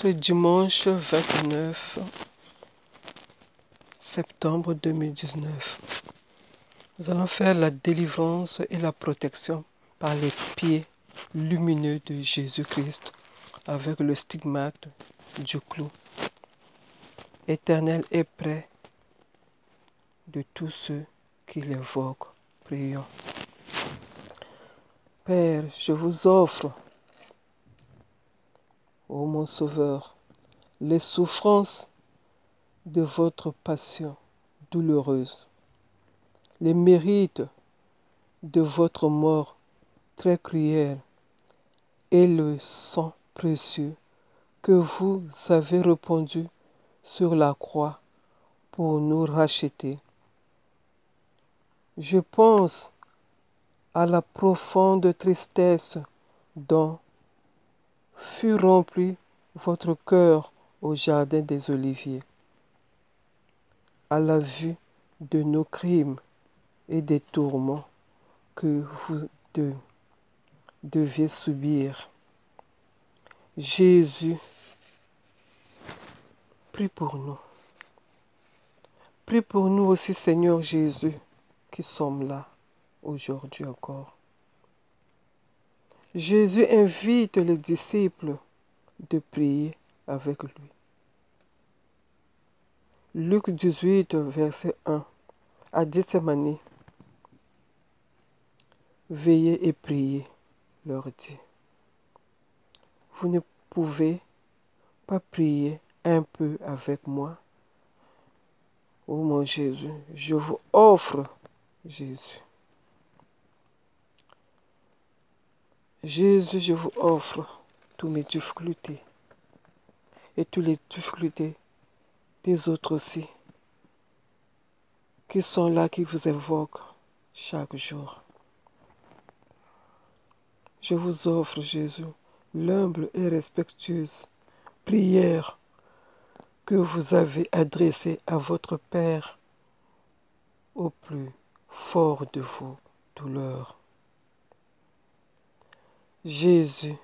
ce dimanche 29 septembre 2019. Nous allons faire la délivrance et la protection par les pieds lumineux de Jésus-Christ avec le stigmate du clou. Éternel est près de tous ceux qui l'invoquent. Prions. Père, je vous offre, ô mon Sauveur, les souffrances de votre passion douloureuse, les mérites de votre mort très cruelle et le sang précieux que vous avez répandu sur la croix pour nous racheter. Je pense à la profonde tristesse dont fut rempli votre cœur au jardin des Oliviers, à la vue de nos crimes et des tourments que vous deviez subir. Jésus, prie pour nous. Prie pour nous aussi, Seigneur Jésus, qui sommes là aujourd'hui encore. Jésus invite les disciples de prier avec lui. Luc 18, verset 1. À Gethsémani, veillez et priez, leur dit. Vous ne pouvez pas prier un peu avec moi? Oh mon Jésus, je vous offre, Jésus. Jésus, je vous offre toutes mes difficultés et toutes les difficultés des autres aussi, qui sont là, qui vous invoquent chaque jour. Je vous offre, Jésus, l'humble et respectueuse prière que vous avez adressée à votre Père au plus fort de vos douleurs. Jésus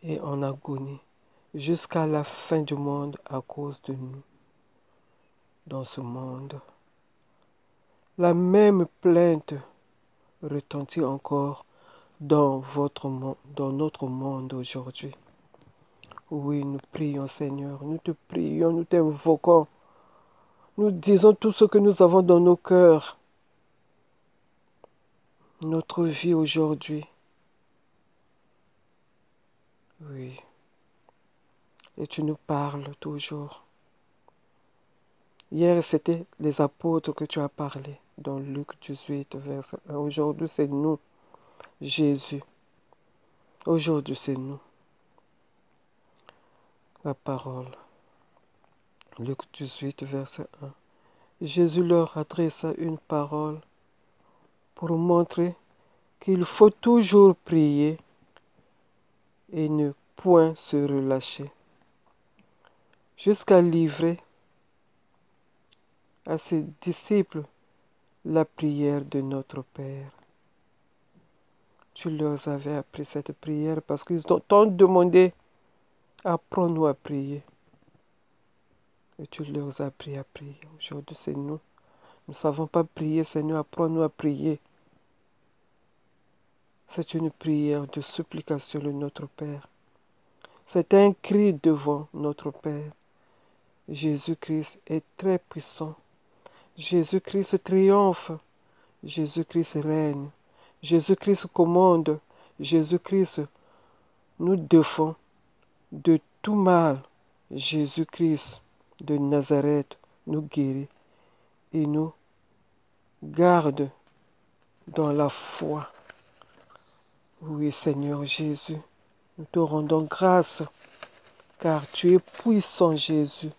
est en agonie jusqu'à la fin du monde à cause de nous dans ce monde. La même plainte retentit encore dans notre monde aujourd'hui. Oui, nous prions, Seigneur, nous te prions, nous t'invoquons. Nous disons tout ce que nous avons dans nos cœurs. Notre vie aujourd'hui. Oui. Et tu nous parles toujours. Hier, c'était les apôtres que tu as parlé dans Luc 18, verset 1. Aujourd'hui, c'est nous, Jésus. Aujourd'hui, c'est nous. La parole. Luc 18, verset 1. Jésus leur adressa une parole pour montrer qu'il faut toujours prier et ne point se relâcher, jusqu'à livrer à ses disciples la prière de notre Père. Tu leur avais appris cette prière parce qu'ils t'ont demandé, apprends-nous à prier. Et tu leur as appris à prier. Aujourd'hui, c'est nous. Nous ne savons pas prier, Seigneur, apprends-nous à prier. C'est une prière de supplication de notre Père. C'est un cri devant notre Père. Jésus-Christ est très puissant. Jésus-Christ triomphe. Jésus-Christ règne. Jésus-Christ commande. Jésus-Christ nous défend de tout mal. Jésus-Christ de Nazareth nous guérit et nous garde dans la foi. Oui, Seigneur Jésus, nous te rendons grâce car tu es puissant, Jésus.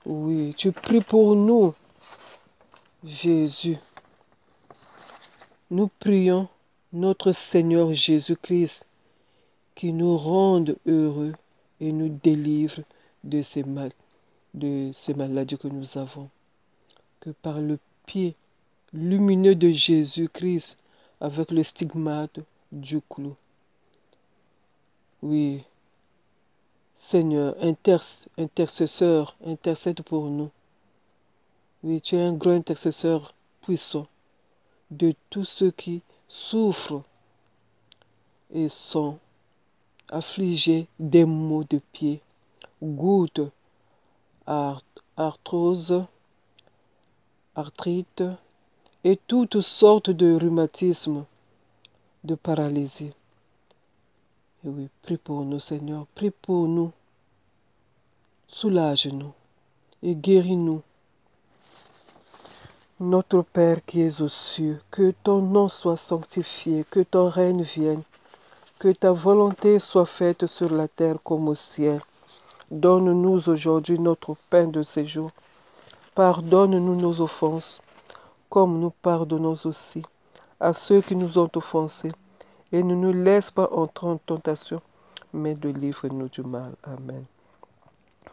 Oui, tu pries pour nous, Jésus. Nous prions notre Seigneur Jésus-Christ qui nous rende heureux et nous délivre de ces maladies que nous avons. Que par le pied lumineux de Jésus-Christ, avec le stigmate du clou. Oui, Seigneur, intercesseur, intercède pour nous. Oui, tu es un grand intercesseur puissant de tous ceux qui souffrent et sont affligés des maux de pied, gouttes, arthrose, arthrite et toutes sortes de rhumatismes, de paralysie. Et oui, prie pour nous, Seigneur, prie pour nous, soulage-nous et guéris-nous. Notre Père qui es aux cieux, que ton nom soit sanctifié, que ton règne vienne, que ta volonté soit faite sur la terre comme au ciel. Donne-nous aujourd'hui notre pain de ce jour. Pardonne-nous nos offenses, comme nous pardonnons aussi à ceux qui nous ont offensés. Et ne nous laisse pas entrer en tentation, mais délivre-nous du mal. Amen.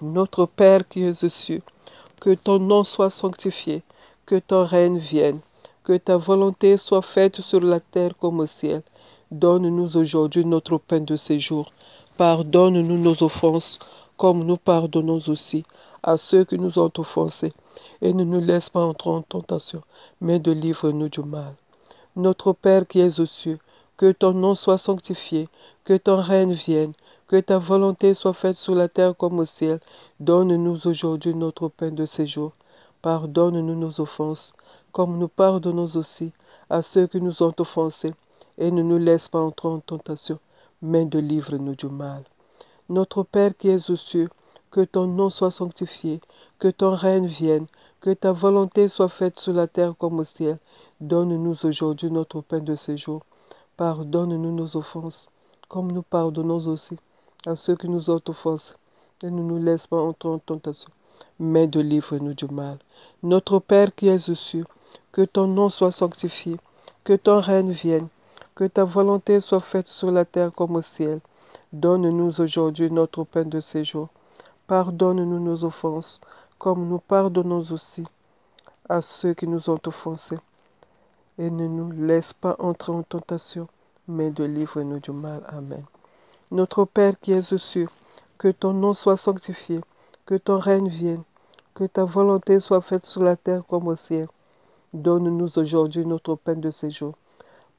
Notre Père qui es aux cieux, que ton nom soit sanctifié, que ton règne vienne, que ta volonté soit faite sur la terre comme au ciel. Donne-nous aujourd'hui notre pain de ce jour. Pardonne-nous nos offenses, comme nous pardonnons aussi à ceux qui nous ont offensés. Et ne nous laisse pas entrer en tentation, mais délivre-nous du mal. Notre Père qui es aux cieux, que ton nom soit sanctifié, que ton règne vienne, que ta volonté soit faite sur la terre comme au ciel. Donne-nous aujourd'hui notre pain de ce jour. Pardonne-nous nos offenses, comme nous pardonnons aussi à ceux qui nous ont offensés. Et ne nous laisse pas entrer en tentation, mais délivre-nous du mal. Notre Père qui es aux cieux, que ton nom soit sanctifié, que ton règne vienne, que ta volonté soit faite sur la terre comme au ciel. Donne-nous aujourd'hui notre pain de ce jour. Pardonne-nous nos offenses, comme nous pardonnons aussi à ceux qui nous ont offensés. Et ne nous laisse pas entrer en tentation, mais délivre-nous du mal. Notre Père qui es aux cieux, que ton nom soit sanctifié, que ton règne vienne, que ta volonté soit faite sur la terre comme au ciel. Donne-nous aujourd'hui notre pain de ce jour. Pardonne-nous nos offenses, comme nous pardonnons aussi à ceux qui nous ont offensés. Et ne nous laisse pas entrer en tentation, mais délivre-nous du mal. Amen. Notre Père qui es aux cieux, que ton nom soit sanctifié, que ton règne vienne, que ta volonté soit faite sur la terre comme au ciel. Donne-nous aujourd'hui notre pain de ce jour.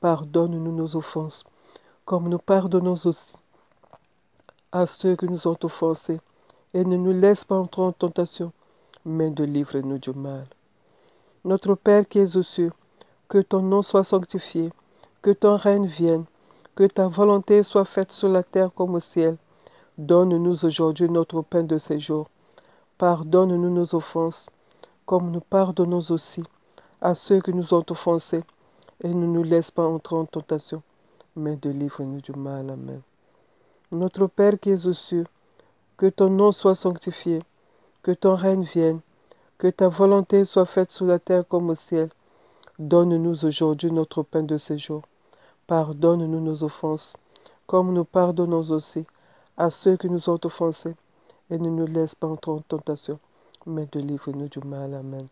Pardonne-nous nos offenses, comme nous pardonnons aussi à ceux qui nous ont offensés. Et ne nous laisse pas entrer en tentation, mais délivre-nous du mal. Notre Père qui es aux cieux, que ton nom soit sanctifié, que ton règne vienne, que ta volonté soit faite sur la terre comme au ciel. Donne-nous aujourd'hui notre pain de ce jour. Pardonne-nous nos offenses, comme nous pardonnons aussi à ceux qui nous ont offensés. Et ne nous laisse pas entrer en tentation, mais délivre-nous du mal. Amen. Notre Père qui es aux cieux, que ton nom soit sanctifié, que ton règne vienne, que ta volonté soit faite sur la terre comme au ciel. Donne-nous aujourd'hui notre pain de ce jour. Pardonne-nous nos offenses, comme nous pardonnons aussi à ceux qui nous ont offensés. Et ne nous laisse pas entrer en tentation, mais délivre-nous du mal. Amen.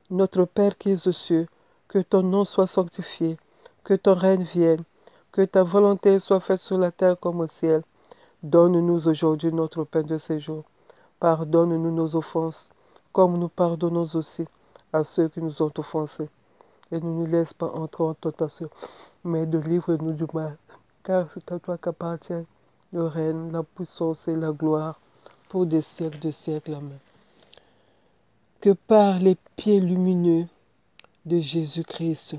Notre Père qui es aux cieux, que ton nom soit sanctifié, que ton règne vienne, que ta volonté soit faite sur la terre comme au ciel. Donne-nous aujourd'hui notre pain de ce jour. Pardonne-nous nos offenses, comme nous pardonnons aussi à ceux qui nous ont offensés. Et ne nous laisse pas entrer en tentation, mais délivre-nous du mal. Car c'est à toi qu'appartient le règne, la puissance et la gloire, pour des siècles de siècles. Amen. Que par les pieds lumineux de Jésus-Christ,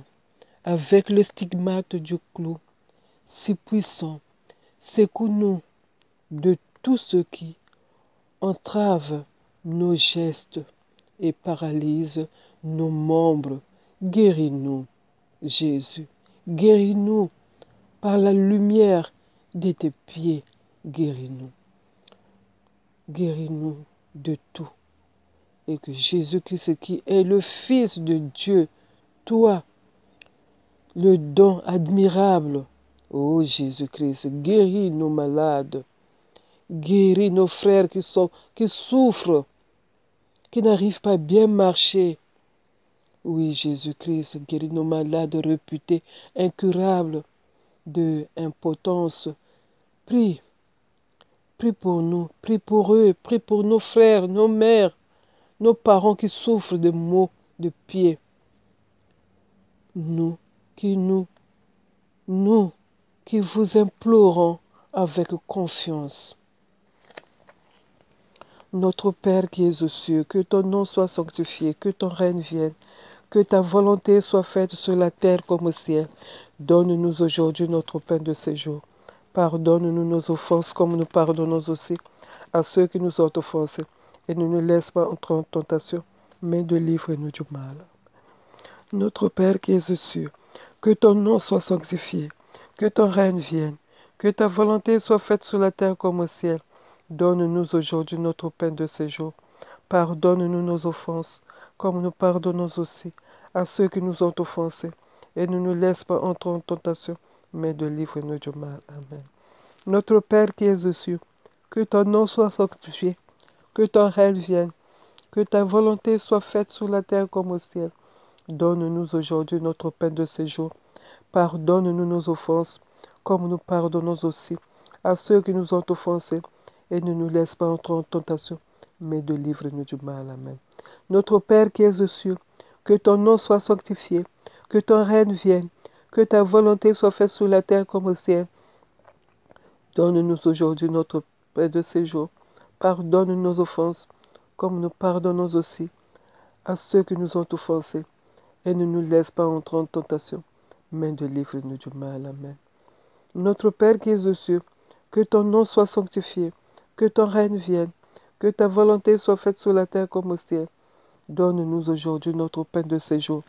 avec le stigmate du clou, si puissant, secoue-nous de tout ce qui entrave nos gestes et paralyse nos membres. Guéris-nous, Jésus. Guéris-nous par la lumière de tes pieds. Guéris-nous. Guéris-nous de tout. Et que Jésus-Christ, qui est le Fils de Dieu, toi, le don admirable, ô Jésus-Christ, guéris nos malades. Guéris nos frères qui souffrent, qui n'arrivent pas à bien marcher. Oui, Jésus-Christ, guéris nos malades réputés incurables de impotence. Prie Prie pour nous, prie pour eux, prie pour nos frères, nos mères, nos parents qui souffrent de maux de pied. Nous nous qui vous implorons avec confiance. Notre Père qui es aux cieux, que ton nom soit sanctifié, que ton règne vienne, que ta volonté soit faite sur la terre comme au ciel. Donne-nous aujourd'hui notre pain de ce jour. Pardonne-nous nos offenses comme nous pardonnons aussi à ceux qui nous ont offensés. Et ne nous laisse pas entrer en tentation, mais délivre-nous du mal. Notre Père qui es aux cieux, que ton nom soit sanctifié, que ton règne vienne, que ta volonté soit faite sur la terre comme au ciel. Donne-nous aujourd'hui notre pain de ce jour. Pardonne-nous nos offenses, comme nous pardonnons aussi à ceux qui nous ont offensés. Et ne nous laisse pas entrer en tentation, mais délivre-nous du mal. Amen. Notre Père qui es aux cieux, que ton nom soit sanctifié, que ton règne vienne, que ta volonté soit faite sur la terre comme au ciel. Donne-nous aujourd'hui notre pain de ce jour. Pardonne-nous nos offenses, comme nous pardonnons aussi à ceux qui nous ont offensés. Et ne nous laisse pas entrer en tentation, mais délivre-nous du mal. Amen. Notre Père qui es aux cieux, que ton nom soit sanctifié, que ton règne vienne, que ta volonté soit faite sur la terre comme au ciel. Donne-nous aujourd'hui notre pain de ce jour. Pardonne nos offenses, comme nous pardonnons aussi à ceux qui nous ont offensés. Et ne nous laisse pas entrer en tentation, mais délivre-nous du mal. Amen. Notre Père qui es aux cieux, que ton nom soit sanctifié, que ton règne vienne, que ta volonté soit faite sur la terre comme au ciel. Donne-nous aujourd'hui notre pain de ce jour.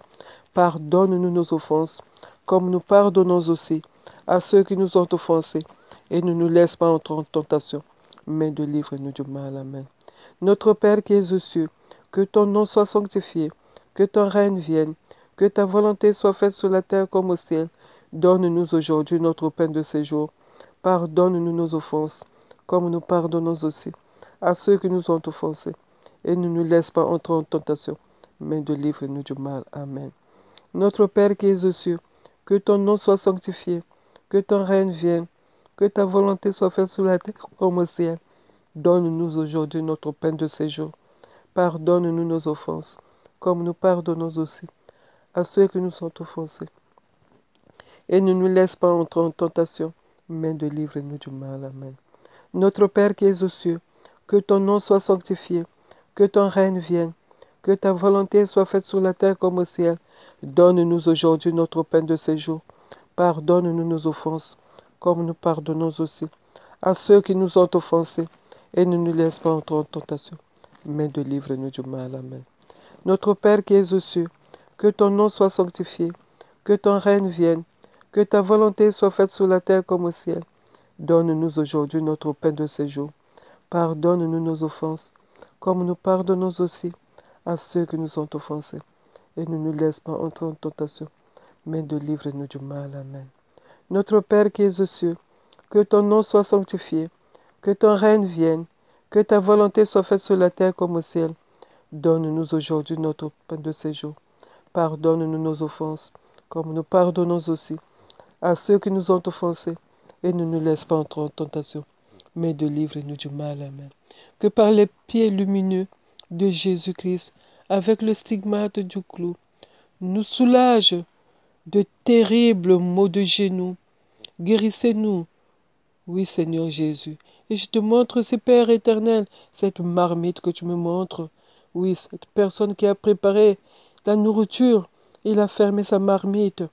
Pardonne-nous nos offenses, comme nous pardonnons aussi à ceux qui nous ont offensés. Et ne nous laisse pas entrer en tentation, mais délivre-nous du mal. Amen. Notre Père qui es aux cieux, que ton nom soit sanctifié, que ton règne vienne, que ta volonté soit faite sur la terre comme au ciel. Donne-nous aujourd'hui notre pain de ce jour. Pardonne-nous nos offenses, comme nous pardonnons aussi à ceux qui nous ont offensés. Et ne nous laisse pas entrer en tentation, mais délivre-nous du mal. Amen. Notre Père qui es aux cieux, que ton nom soit sanctifié, que ton règne vienne, que ta volonté soit faite sur la terre comme au ciel. Donne-nous aujourd'hui notre pain de ce jour. Pardonne-nous nos offenses, comme nous pardonnons aussi à ceux qui nous ont offensés. Et ne nous laisse pas entrer en tentation, mais délivre-nous du mal. Amen. Notre Père qui es aux cieux, que ton nom soit sanctifié, que ton règne vienne, que ta volonté soit faite sur la terre comme au ciel. Donne-nous aujourd'hui notre pain de ce jour. Pardonne-nous nos offenses, comme nous pardonnons aussi à ceux qui nous ont offensés. Et ne nous laisse pas entrer en tentation, mais délivre-nous du mal. Amen. Notre Père qui es aux cieux, que ton nom soit sanctifié, que ton règne vienne, que ta volonté soit faite sur la terre comme au ciel. Donne-nous aujourd'hui notre pain de ce jour. Pardonne-nous nos offenses, comme nous pardonnons aussi à ceux qui nous ont offensés. Et ne nous laisse pas entrer en tentation, mais délivre-nous du mal. Amen. Notre Père qui es aux cieux, que ton nom soit sanctifié, que ton règne vienne, que ta volonté soit faite sur la terre comme au ciel. Donne-nous aujourd'hui notre pain de ce jour. Pardonne-nous nos offenses, comme nous pardonnons aussi à ceux qui nous ont offensés. Et ne nous laisse pas entrer en tentation, mais délivre-nous du mal. Amen. Que par les pieds lumineux de Jésus-Christ, avec le stigmate du clou, nous soulage de terribles maux de genoux. Guérissez-nous, oui Seigneur Jésus. Et je te montre, ce Père éternel, cette marmite que tu me montres. Oui, cette personne qui a préparé la nourriture, il a fermé sa marmite.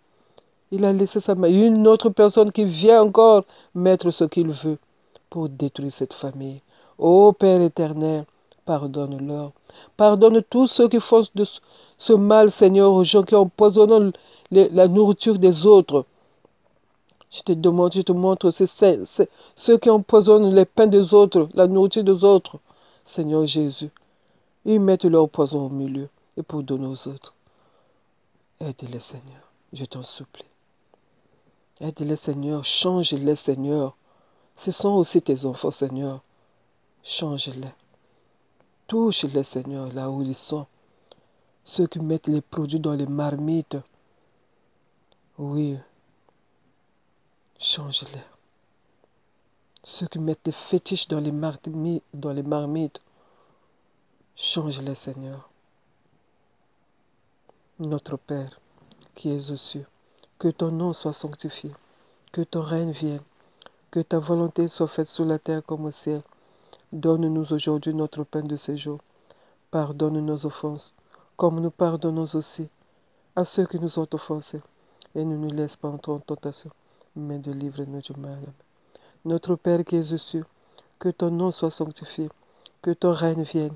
Il a laissé sa marmite. Une autre personne qui vient encore mettre ce qu'il veut pour détruire cette famille. Ô Père éternel, pardonne-leur. Pardonne tous ceux qui font de ce mal, Seigneur, aux gens qui empoisonnent la nourriture des autres. Je te demande, je te montre, c'est ceux qui empoisonnent les pains des autres, la nourriture des autres. Seigneur Jésus, ils mettent leur poison au milieu et pour donner aux autres. Aide-les, Seigneur, je t'en supplie. Aide-les, Seigneur, change-les, Seigneur. Ce sont aussi tes enfants, Seigneur. Change-les. Touche-les, Seigneur, là où ils sont. Ceux qui mettent les produits dans les marmites. Oui, change-les. Ceux qui mettent des fétiches dans les marmites, change-les, Seigneur. Notre Père, qui es aux cieux, que ton nom soit sanctifié, que ton règne vienne, que ta volonté soit faite sur la terre comme au ciel. Donne-nous aujourd'hui notre pain de ce jour. Pardonne nos offenses, comme nous pardonnons aussi à ceux qui nous ont offensés. Et ne nous laisse pas entrer en tentation, mais délivre-nous du mal. Notre Père qui es aux cieux, que ton nom soit sanctifié, que ton règne vienne,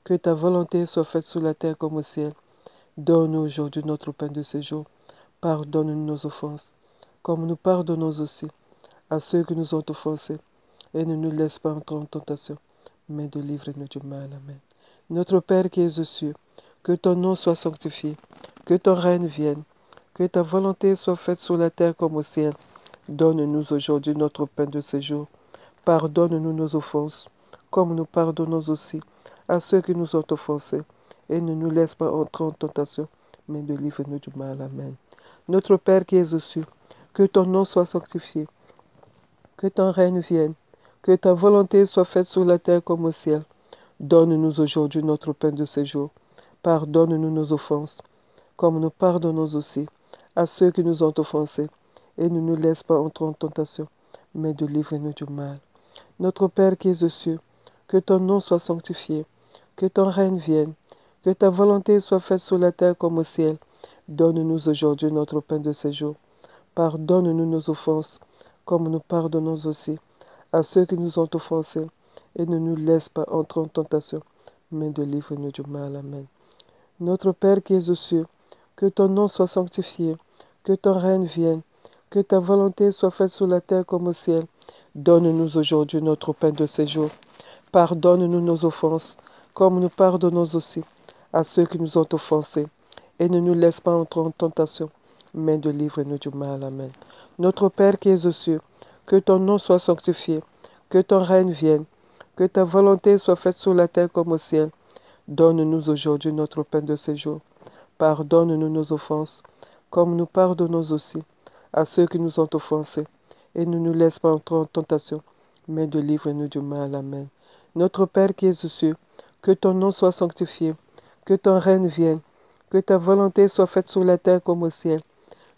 que ta volonté soit faite sur la terre comme au ciel. Donne-nous aujourd'hui notre pain de ce jour. Pardonne-nous nos offenses, comme nous pardonnons aussi à ceux qui nous ont offensés. Et ne nous laisse pas entrer en tentation, mais délivre-nous du mal. Amen. Notre Père qui es aux cieux, que ton nom soit sanctifié, que ton règne vienne, que ta volonté soit faite sur la terre comme au ciel. Donne-nous aujourd'hui notre pain de ce jour. Pardonne-nous nos offenses, comme nous pardonnons aussi à ceux qui nous ont offensés. Et ne nous laisse pas entrer en tentation, mais délivre-nous du mal. Amen. Notre Père qui es aux cieux, que ton nom soit sanctifié, que ton règne vienne, que ta volonté soit faite sur la terre comme au ciel. Donne-nous aujourd'hui notre pain de ce jour. Pardonne-nous nos offenses, comme nous pardonnons aussi à ceux qui nous ont offensés. Et ne nous laisse pas entrer en tentation, mais délivre-nous du mal. Notre Père qui es aux cieux, que ton nom soit sanctifié, que ton règne vienne, que ta volonté soit faite sur la terre comme au ciel. Donne-nous aujourd'hui notre pain de ce jour. Pardonne-nous nos offenses, comme nous pardonnons aussi à ceux qui nous ont offensés. Et ne nous laisse pas entrer en tentation, mais délivre-nous du mal. Amen. Notre Père qui es aux cieux, que ton nom soit sanctifié, que ton règne vienne, que ta volonté soit faite sur la terre comme au ciel. Donne-nous aujourd'hui notre pain de ce jour. Pardonne-nous nos offenses, comme nous pardonnons aussi à ceux qui nous ont offensés. Et ne nous laisse pas entrer en tentation, mais délivre-nous du mal. Amen. Notre Père qui es aux cieux, que ton nom soit sanctifié, que ton règne vienne, que ta volonté soit faite sur la terre comme au ciel. Donne-nous aujourd'hui notre pain de ce jour. Pardonne-nous nos offenses, comme nous pardonnons aussi à ceux qui nous ont offensés. Et ne nous laisse pas entrer en tentation, mais délivre-nous du mal. Amen. Notre Père qui es aux cieux, que ton nom soit sanctifié, que ton règne vienne, que ta volonté soit faite sur la terre comme au ciel.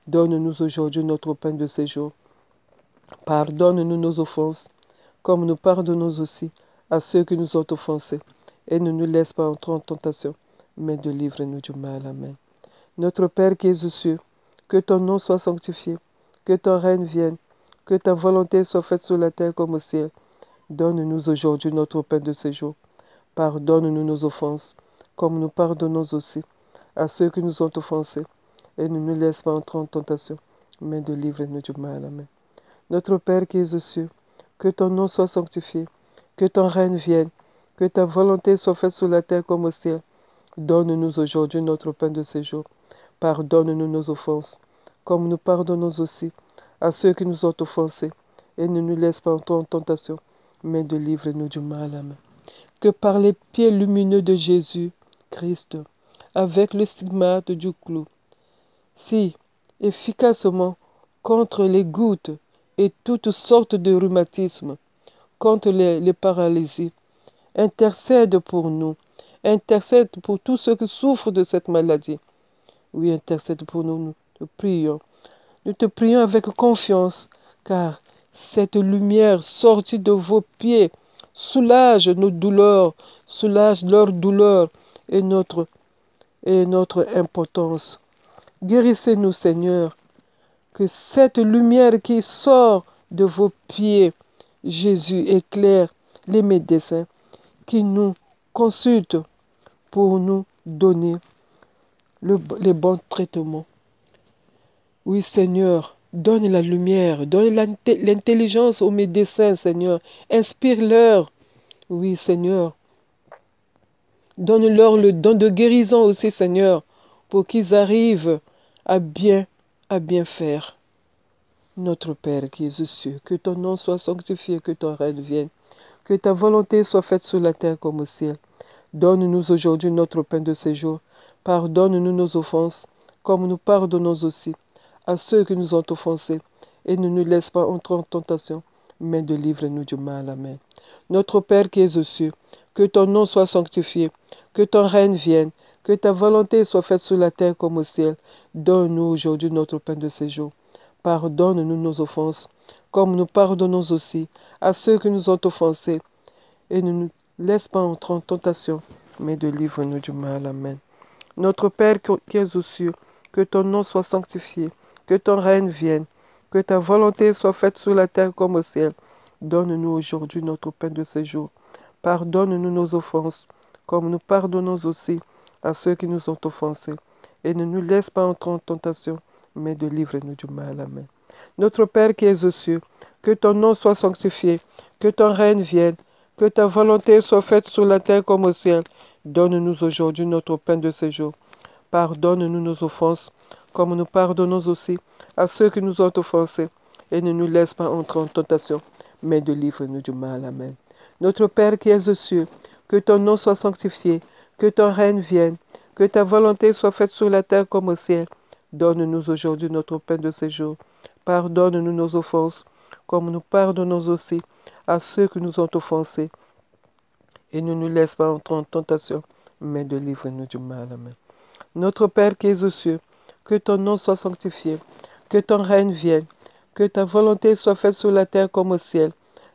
Donne-nous aujourd'hui notre pain de ce jour. Pardonne-nous nos offenses, comme nous pardonnons aussi à ceux qui nous ont offensés. Et ne nous laisse pas entrer en tentation, mais délivre-nous du mal. Amen. Notre Père qui es aux cieux, que ton nom soit sanctifié, que ton règne vienne, que ta volonté soit faite sur la terre comme au ciel. Donne-nous aujourd'hui notre pain de ce jour. Pardonne-nous nos offenses, comme nous pardonnons aussi à ceux qui nous ont offensés. Et ne nous laisse pas entrer en tentation, mais délivre-nous du mal. Amen. Notre Père qui es aux cieux, que ton nom soit sanctifié, que ton règne vienne, que ta volonté soit faite sur la terre comme au ciel. Donne-nous aujourd'hui notre pain de ce jour. Pardonne-nous nos offenses, comme nous pardonnons aussi à ceux qui nous ont offensés. Et ne nous laisse pas entrer en tentation, mais délivre-nous du mal. Amen. Que par les pieds lumineux de Jésus Christ, avec le stigmate du clou, si efficacement contre les gouttes et toutes sortes de rhumatismes, contre les paralysies, intercède pour nous, intercède pour tous ceux qui souffrent de cette maladie. Oui, intercède pour nous, nous te prions. Nous te prions avec confiance, car cette lumière sortie de vos pieds soulage nos douleurs, soulage leurs douleurs et notre impotence. Guérissez-nous, Seigneur, que cette lumière qui sort de vos pieds, Jésus, éclaire les médecins qui nous consultent pour nous donner les bons traitements. Oui, Seigneur, donne la lumière, donne l'intelligence aux médecins, Seigneur. Inspire-leur. Oui, Seigneur. Donne-leur le don de guérison aussi, Seigneur, pour qu'ils arrivent à bien faire. Notre Père qui es aux cieux, que ton nom soit sanctifié, que ton règne vienne, que ta volonté soit faite sur la terre comme au ciel. Donne-nous aujourd'hui notre pain de ce jour. Pardonne-nous nos offenses, comme nous pardonnons aussi à ceux qui nous ont offensés. Et ne nous laisse pas entrer en tentation, mais délivre-nous du mal. Amen. Notre Père qui es aux cieux, que ton nom soit sanctifié, que ton règne vienne, que ta volonté soit faite sur la terre comme au ciel. Donne-nous aujourd'hui notre pain de ce jour. Pardonne-nous nos offenses, comme nous pardonnons aussi à ceux qui nous ont offensés. Et ne nous laisse pas entrer en tentation, mais délivre-nous du mal. Amen. Notre Père qui es aux cieux, que ton nom soit sanctifié, que ton règne vienne, que ta volonté soit faite sur la terre comme au ciel. Donne-nous aujourd'hui notre pain de ce jour. Pardonne-nous nos offenses, comme nous pardonnons aussi à ceux qui nous ont offensés. Et ne nous laisse pas entrer en tentation, mais délivre-nous du mal. Amen. Notre Père qui es aux cieux, que ton nom soit sanctifié, que ton règne vienne, que ta volonté soit faite sur la terre comme au ciel. Donne-nous aujourd'hui notre pain de ce jour. Pardonne-nous nos offenses, comme nous pardonnons aussi à ceux qui nous ont offensés. Et ne nous laisse pas entrer en tentation, mais délivre-nous du mal. Amen. Notre Père qui es aux cieux, que ton nom soit sanctifié, que ton règne vienne, que ta volonté soit faite sur la terre comme au ciel. Donne-nous aujourd'hui notre pain de ce jour. Pardonne-nous nos offenses, comme nous pardonnons aussi à ceux qui nous ont offensés. Et ne nous laisse pas entrer en tentation, mais délivre-nous du mal. Amen. Notre Père qui es aux cieux, que ton nom soit sanctifié, que ton règne vienne, que ta volonté soit faite sur la terre comme au ciel.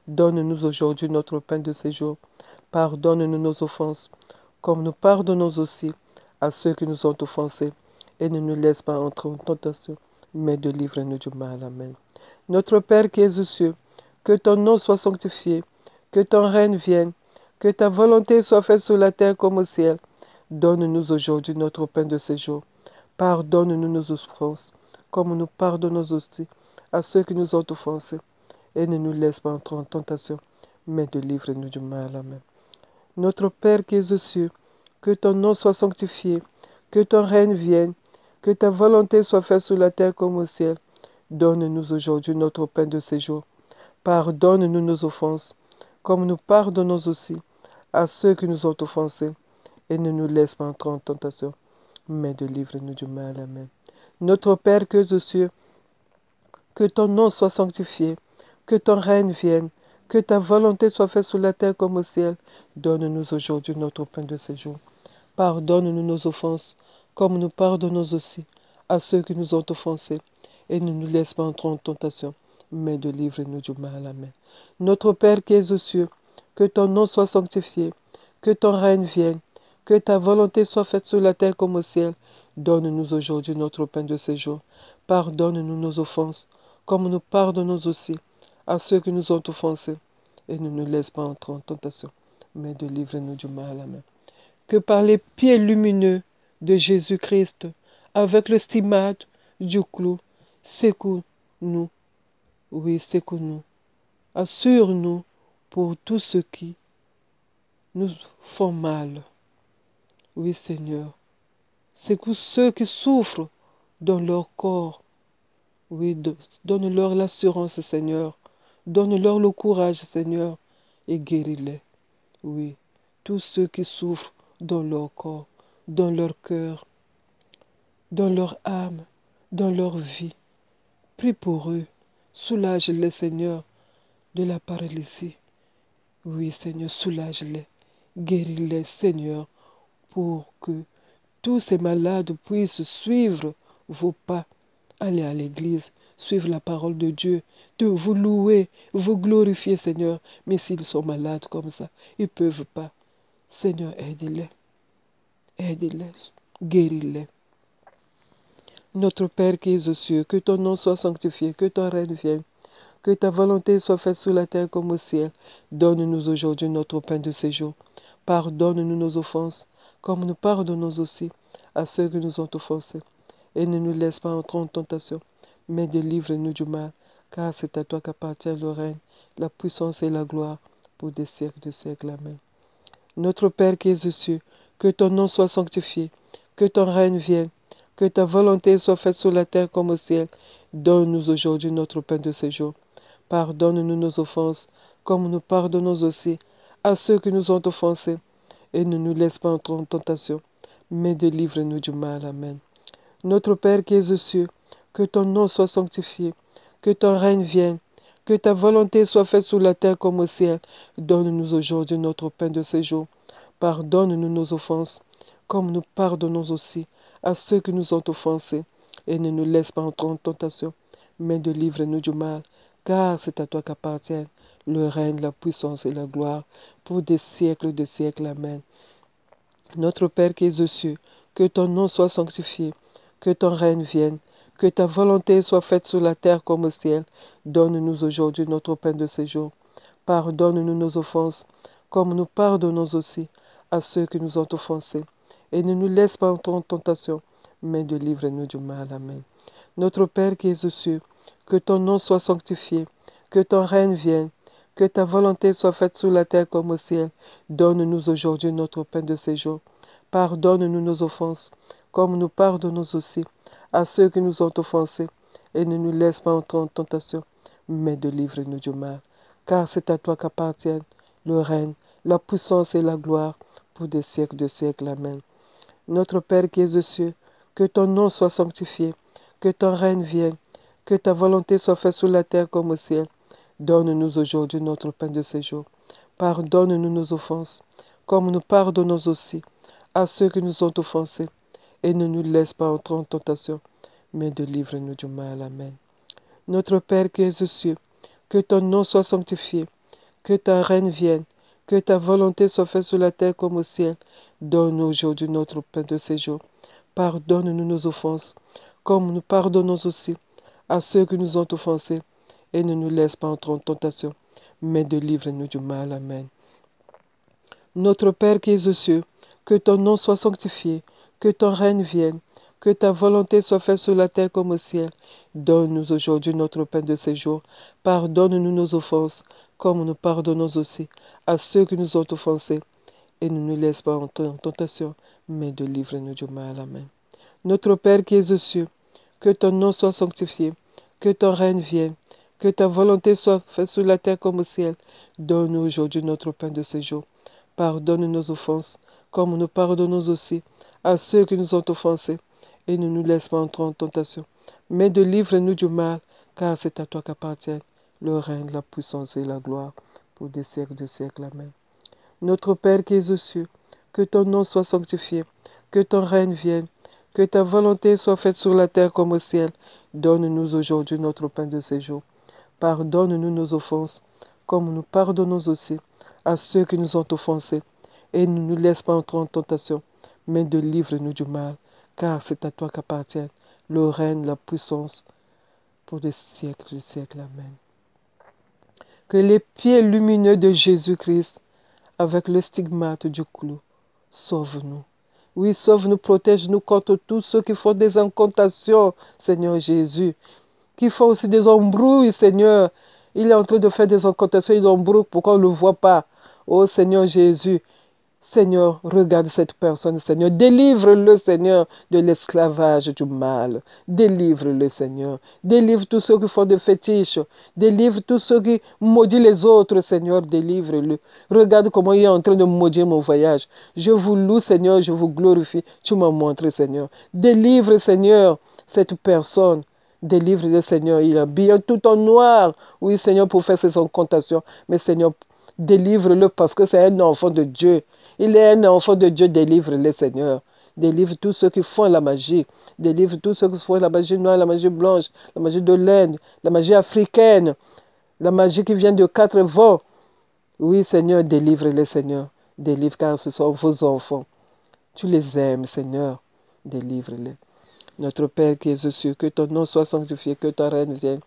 Donne-nous aujourd'hui notre pain de ce jour. Pardonne-nous nos offenses, comme nous pardonnons aussi à ceux qui nous ont offensés. Et ne nous laisse pas entrer en tentation, mais délivre-nous du mal. Amen. Notre Père qui es aux cieux, que ton nom soit sanctifié, que ton règne vienne, que ta volonté soit faite sur la terre comme au ciel. Donne-nous aujourd'hui notre pain de ce jour. Pardonne-nous nos offenses, comme nous pardonnons aussi à ceux qui nous ont offensés. Et ne nous laisse pas entrer en tentation, mais délivre-nous du mal. Amen. Notre Père qui es aux cieux, que ton nom soit sanctifié, que ton règne vienne, que ta volonté soit faite sur la terre comme au ciel. Donne-nous aujourd'hui notre pain de ce jour. Pardonne-nous nos offenses, comme nous pardonnons aussi à ceux qui nous ont offensés. Et ne nous laisse pas entrer en tentation, mais délivre-nous du mal. Amen. Notre Père que aux cieux, que ton nom soit sanctifié, que ton règne vienne, que ta volonté soit faite sur la terre comme au ciel. Donne-nous aujourd'hui notre pain de ce jour. Pardonne-nous nos offenses, comme nous pardonnons aussi à ceux qui nous ont offensés. Et ne nous laisse pas entrer en tentation, mais délivre-nous du mal. Amen. Notre Père qui es aux cieux, que ton nom soit sanctifié, que ton règne vienne, que ta volonté soit faite sur la terre comme au ciel. Donne-nous aujourd'hui notre pain de ce jour. Pardonne-nous nos offenses, comme nous pardonnons aussi à ceux qui nous ont offensés. Et ne nous laisse pas entrer en tentation, mais délivre-nous du mal. Amen. Que par les pieds lumineux de Jésus-Christ, avec le stigmate du clou, secoue-nous, oui, secoue-nous, assure-nous pour tout ce qui nous font mal. Oui, Seigneur, secoue ceux qui souffrent dans leur corps. Oui, donne-leur l'assurance, Seigneur. Donne-leur le courage, Seigneur, et guéris-les. Oui, tous ceux qui souffrent dans leur corps, dans leur cœur, dans leur âme, dans leur vie. Prie pour eux. Soulage-les, Seigneur, de la paralysie. Oui, Seigneur, soulage-les. Guéris-les, Seigneur, pour que tous ces malades puissent suivre vos pas, aller à l'église, suivre la parole de Dieu, de vous louer, vous glorifier, Seigneur. Mais s'ils sont malades comme ça, ils ne peuvent pas. Seigneur, aide-les. Aide-les. Guéris-les. Notre Père qui es aux cieux, que ton nom soit sanctifié, que ton règne vienne, que ta volonté soit faite sur la terre comme au ciel. Donne-nous aujourd'hui notre pain de ce jour. Pardonne-nous nos offenses, comme nous pardonnons aussi à ceux qui nous ont offensés. Et ne nous laisse pas entrer en tentation, mais délivre-nous du mal, car c'est à toi qu'appartient le règne, la puissance et la gloire, pour des siècles de siècles. Amen. Notre Père qui es aux cieux, que ton nom soit sanctifié, que ton règne vienne, que ta volonté soit faite sur la terre comme au ciel. Donne-nous aujourd'hui notre pain de ce jour. Pardonne-nous nos offenses, comme nous pardonnons aussi à ceux qui nous ont offensés. Et ne nous laisse pas entrer en tentation, mais délivre-nous du mal. Amen. Notre Père qui es aux cieux, que ton nom soit sanctifié, que ton règne vienne, Que ta volonté soit faite sur la terre comme au ciel. Donne-nous aujourd'hui notre pain de ce jour. Pardonne-nous nos offenses, comme nous pardonnons aussi à ceux qui nous ont offensés. Et ne nous laisse pas entrer en tentation, mais délivre-nous du mal, car c'est à toi qu'appartiennent le règne, la puissance et la gloire, pour des siècles de siècles. Amen. Notre Père qui es aux cieux, que ton nom soit sanctifié, que ton règne vienne, que ta volonté soit faite sur la terre comme au ciel. Donne-nous aujourd'hui notre pain de ce jour. Pardonne-nous nos offenses, comme nous pardonnons aussi à ceux qui nous ont offensés. Et ne nous laisse pas entrer en tentation, mais délivre-nous du mal. Amen. Notre Père qui es aux cieux, que ton nom soit sanctifié, que ton règne vienne, que ta volonté soit faite sur la terre comme au ciel. Donne-nous aujourd'hui notre pain de ce jour. Pardonne-nous nos offenses, comme nous pardonnons aussi à ceux qui nous ont offensés. Et ne nous laisse pas entrer en tentation, mais délivre-nous du mal. Car c'est à toi qu'appartiennent le règne, la puissance et la gloire, pour des siècles de siècles. Amen. Notre Père qui es aux cieux, que ton nom soit sanctifié, que ton règne vienne, que ta volonté soit faite sur la terre comme au ciel. Donne-nous aujourd'hui notre pain de ce jour. Pardonne-nous nos offenses, comme nous pardonnons aussi à ceux qui nous ont offensés. Et ne nous laisse pas entrer en tentation, mais délivre-nous du mal. Amen. Notre Père qui es aux cieux, que ton nom soit sanctifié, que ta règne vienne, que ta volonté soit faite sur la terre comme au ciel. Donne-nous aujourd'hui notre pain de ce jour. Pardonne-nous nos offenses, comme nous pardonnons aussi à ceux qui nous ont offensés. Et ne nous laisse pas entrer en tentation, mais délivre-nous du mal. Amen. Notre Père qui es aux cieux, que ton nom soit sanctifié, que ton règne vienne, que ta volonté soit faite sur la terre comme au ciel. Donne-nous aujourd'hui notre pain de ce jour. Pardonne-nous nos offenses, comme nous pardonnons aussi à ceux qui nous ont offensés. Et ne nous laisse pas entrer en tentation, mais délivre-nous du mal. Amen. Notre Père qui es aux cieux, que ton nom soit sanctifié, que ton règne vienne, que ta volonté soit faite sur la terre comme au ciel. Donne-nous aujourd'hui notre pain de ce jour. Pardonne nos offenses, comme nous pardonnons aussi à ceux qui nous ont offensés. Et ne nous laisse pas entrer en tentation, mais délivre-nous du mal, car c'est à toi qu'appartiennent le règne, la puissance et la gloire, pour des siècles de siècles. Amen. Notre Père qui es aux cieux, que ton nom soit sanctifié, que ton règne vienne, que ta volonté soit faite sur la terre comme au ciel. Donne-nous aujourd'hui notre pain de ce jour. Pardonne-nous nos offenses, comme nous pardonnons aussi à ceux qui nous ont offensés. Et ne nous laisse pas entrer en tentation, mais délivre-nous du mal, car c'est à toi qu'appartiennent le règne, la puissance, pour des siècles et siècles. Amen. Que les pieds lumineux de Jésus-Christ, avec le stigmate du clou, sauve-nous. Oui, sauve-nous, protège-nous contre tous ceux qui font des incantations, Seigneur Jésus, qui font aussi des embrouilles, Seigneur. Il est en train de faire des incantations, il embrouille pour qu'on ne le voit pas. Oh Seigneur Jésus, Seigneur, regarde cette personne, Seigneur. Délivre-le, Seigneur, de l'esclavage du mal. Délivre-le, Seigneur. Délivre tous ceux qui font des fétiches. Délivre tous ceux qui maudissent les autres, Seigneur. Délivre-le. Regarde comment il est en train de maudire mon voyage. Je vous loue, Seigneur, je vous glorifie. Tu m'as montré, Seigneur. Délivre, Seigneur, cette personne. Délivre-le, Seigneur. Il est habillé tout en noir. Oui, Seigneur, pour faire ses incantations. Mais, Seigneur, délivre-le parce que c'est un enfant de Dieu. Il est un enfant de Dieu, délivre-le, Seigneur. Délivre tous ceux qui font la magie. Délivre tous ceux qui font la magie noire, la magie blanche, la magie de l'Inde, la magie africaine, la magie qui vient de quatre vents. Oui, Seigneur, délivre-les, Seigneur. Délivre, car ce sont vos enfants. Tu les aimes, Seigneur. Délivre-les. Notre Père qui es aux cieux, que ton nom soit sanctifié, que ton règne vienne.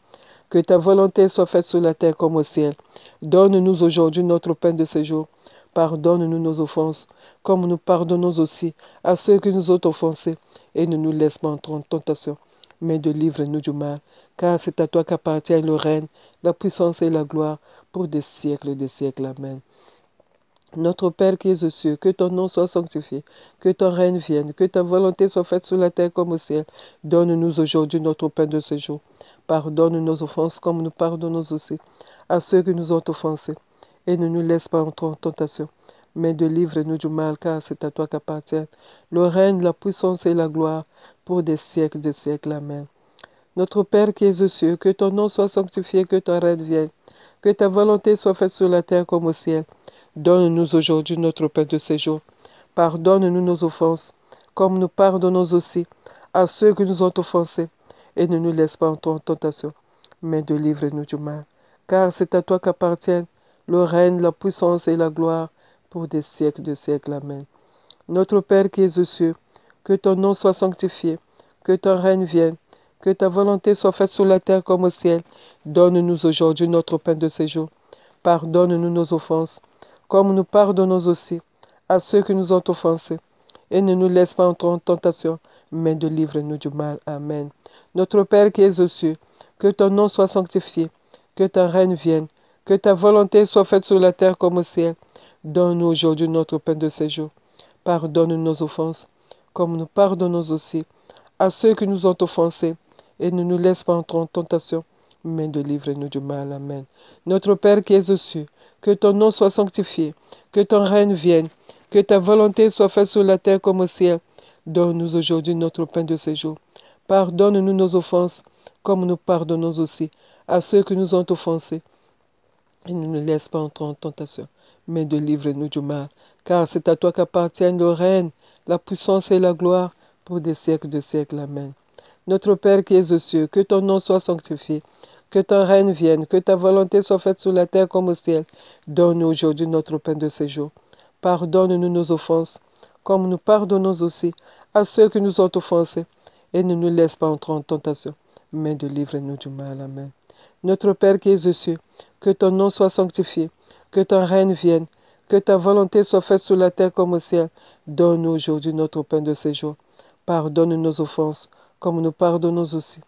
Que ta volonté soit faite sur la terre comme au ciel. Donne-nous aujourd'hui notre pain de ce jour. Pardonne-nous nos offenses, comme nous pardonnons aussi à ceux qui nous ont offensés. Et ne nous laisse pas entrer en tentation, mais délivre-nous du mal, car c'est à toi qu'appartient le règne, la puissance et la gloire, pour des siècles et des siècles. Amen. Notre Père qui es aux cieux, que ton nom soit sanctifié, que ton règne vienne, que ta volonté soit faite sur la terre comme au ciel. Donne-nous aujourd'hui notre pain de ce jour. Pardonne nos offenses comme nous pardonnons aussi à ceux qui nous ont offensés. Et ne nous laisse pas entrer en tentation, mais délivre-nous du mal, car c'est à toi qu'appartient le règne, la puissance et la gloire, pour des siècles de siècles. Amen. Notre Père qui es aux cieux, que ton nom soit sanctifié, que ton règne vienne, que ta volonté soit faite sur la terre comme au ciel. Donne-nous aujourd'hui notre pain de ce jour. Pardonne-nous nos offenses, comme nous pardonnons aussi à ceux qui nous ont offensés. Et ne nous laisse pas entrer en tentation, mais délivre-nous du mal. Car c'est à toi qu'appartiennent le règne, la puissance et la gloire pour des siècles de siècles. Amen. Notre Père qui es aux cieux, que ton nom soit sanctifié, que ton règne vienne, que ta volonté soit faite sur la terre comme au ciel. Donne-nous aujourd'hui notre pain de ce jour. Pardonne-nous nos offenses, comme nous pardonnons aussi à ceux qui nous ont offensés. Et ne nous laisse pas entrer en tentation, mais délivre-nous du mal. Amen. Notre Père qui es aux cieux, que ton nom soit sanctifié, que ton règne vienne, que ta volonté soit faite sur la terre comme au ciel. Donne-nous aujourd'hui notre pain de ce jour. Pardonne nos offenses, comme nous pardonnons aussi à ceux qui nous ont offensés. Et ne nous laisse pas entrer en tentation, mais délivre-nous du mal. Amen. Notre Père qui es aux cieux, que ton nom soit sanctifié, que ton règne vienne, que ta volonté soit faite sur la terre comme au ciel. Donne-nous aujourd'hui notre pain de ce jour. Pardonne-nous nos offenses, comme nous pardonnons aussi à ceux qui nous ont offensés. Et ne nous laisse pas entrer en tentation, mais délivre-nous du mal. Car c'est à toi qu'appartiennent le règne, la puissance et la gloire pour des siècles de siècles. Amen. Notre Père qui es aux cieux, que ton nom soit sanctifié, que ton règne vienne, que ta volonté soit faite sur la terre comme au ciel. Donne-nous aujourd'hui notre pain de ce jour. Pardonne-nous nos offenses, comme nous pardonnons aussi à ceux qui nous ont offensés. Et ne nous laisse pas entrer en tentation, mais délivre-nous du mal. Amen. Notre Père qui es aux cieux, que ton nom soit sanctifié, que ton règne vienne, que ta volonté soit faite sur la terre comme au ciel. Donne-nous aujourd'hui notre pain de ce jour. Pardonne nos offenses, comme nous pardonnons aussi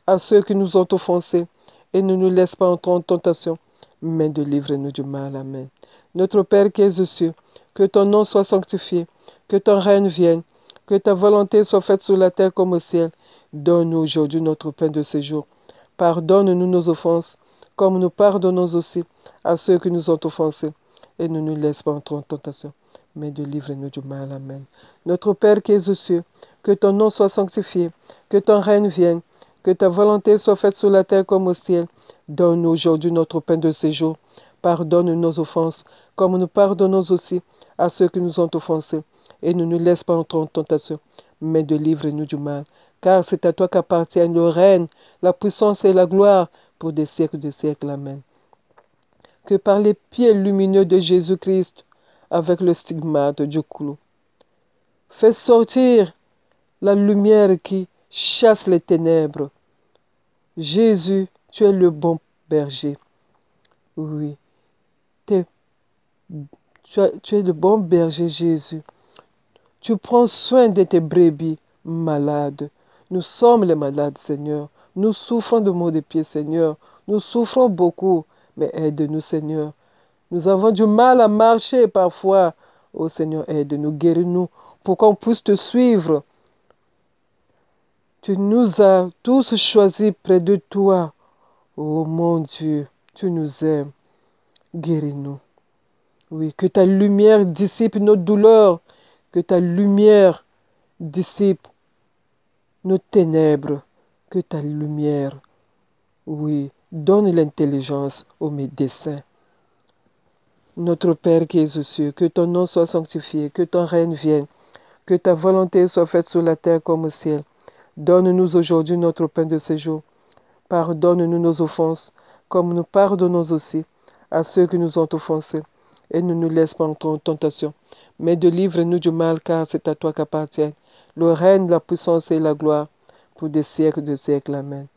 à ceux qui nous ont offensés. Et ne nous laisse pas entrer en tentation, mais délivre-nous du mal. Amen. Notre Père qui es aux cieux, que ton nom soit sanctifié, que ton règne vienne, que ta volonté soit faite sur la terre comme au ciel. Donne-nous aujourd'hui notre pain de ce jour. Pardonne-nous nos offenses, comme nous pardonnons aussi à ceux qui nous ont offensés. Et ne nous laisse pas entrer en tentation, mais délivre-nous du mal. Amen. Notre Père qui es aux cieux, que ton nom soit sanctifié, que ton règne vienne, que ta volonté soit faite sur la terre comme au ciel. Donne-nous aujourd'hui notre pain de ce jour. Pardonne nos offenses, comme nous pardonnons aussi à ceux qui nous ont offensés. Et ne nous laisse pas entrer en tentation, mais délivre-nous du mal. Car c'est à toi qu'appartiennent le règne, la puissance et la gloire pour des siècles de siècles. Amen. Que par les pieds lumineux de Jésus-Christ, avec le stigmate du clou, fais sortir la lumière qui chasse les ténèbres. Jésus, tu es le bon berger. Oui, tu es le bon berger, Jésus. Tu prends soin de tes brebis malades. Nous sommes les malades, Seigneur. Nous souffrons de maux de pied, Seigneur. Nous souffrons beaucoup, mais aide-nous, Seigneur. Nous avons du mal à marcher parfois. Oh Seigneur, aide-nous, guéris-nous, pour qu'on puisse te suivre. Tu nous as tous choisis près de toi. Oh mon Dieu, tu nous aimes. Guéris-nous. Oui, que ta lumière dissipe nos douleurs. Que ta lumière dissipe nos ténèbres. Que ta lumière, oui, donne l'intelligence aux médecins. Notre Père qui es aux cieux, que ton nom soit sanctifié, que ton règne vienne, que ta volonté soit faite sur la terre comme au ciel. Donne-nous aujourd'hui notre pain de ce jour. Pardonne-nous nos offenses, comme nous pardonnons aussi à ceux qui nous ont offensés. Et ne nous laisse pas entrer en tentation, mais délivre-nous du mal, car c'est à toi qu'appartiennent le règne, la puissance et la gloire pour des siècles de siècles. Amen.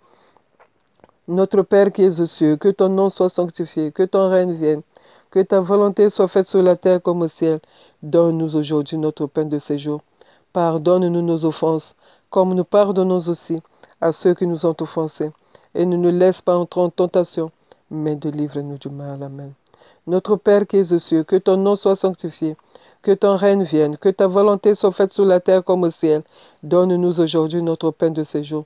Notre Père qui es aux cieux, que ton nom soit sanctifié, que ton règne vienne, que ta volonté soit faite sur la terre comme au ciel. Donne-nous aujourd'hui notre pain de ce jour. Pardonne-nous nos offenses, comme nous pardonnons aussi à ceux qui nous ont offensés. Et ne nous laisse pas entrer en tentation, mais délivre-nous du mal. Amen. Notre Père qui es aux cieux, que ton nom soit sanctifié, que ton règne vienne, que ta volonté soit faite sur la terre comme au ciel. Donne-nous aujourd'hui notre pain de ce jour.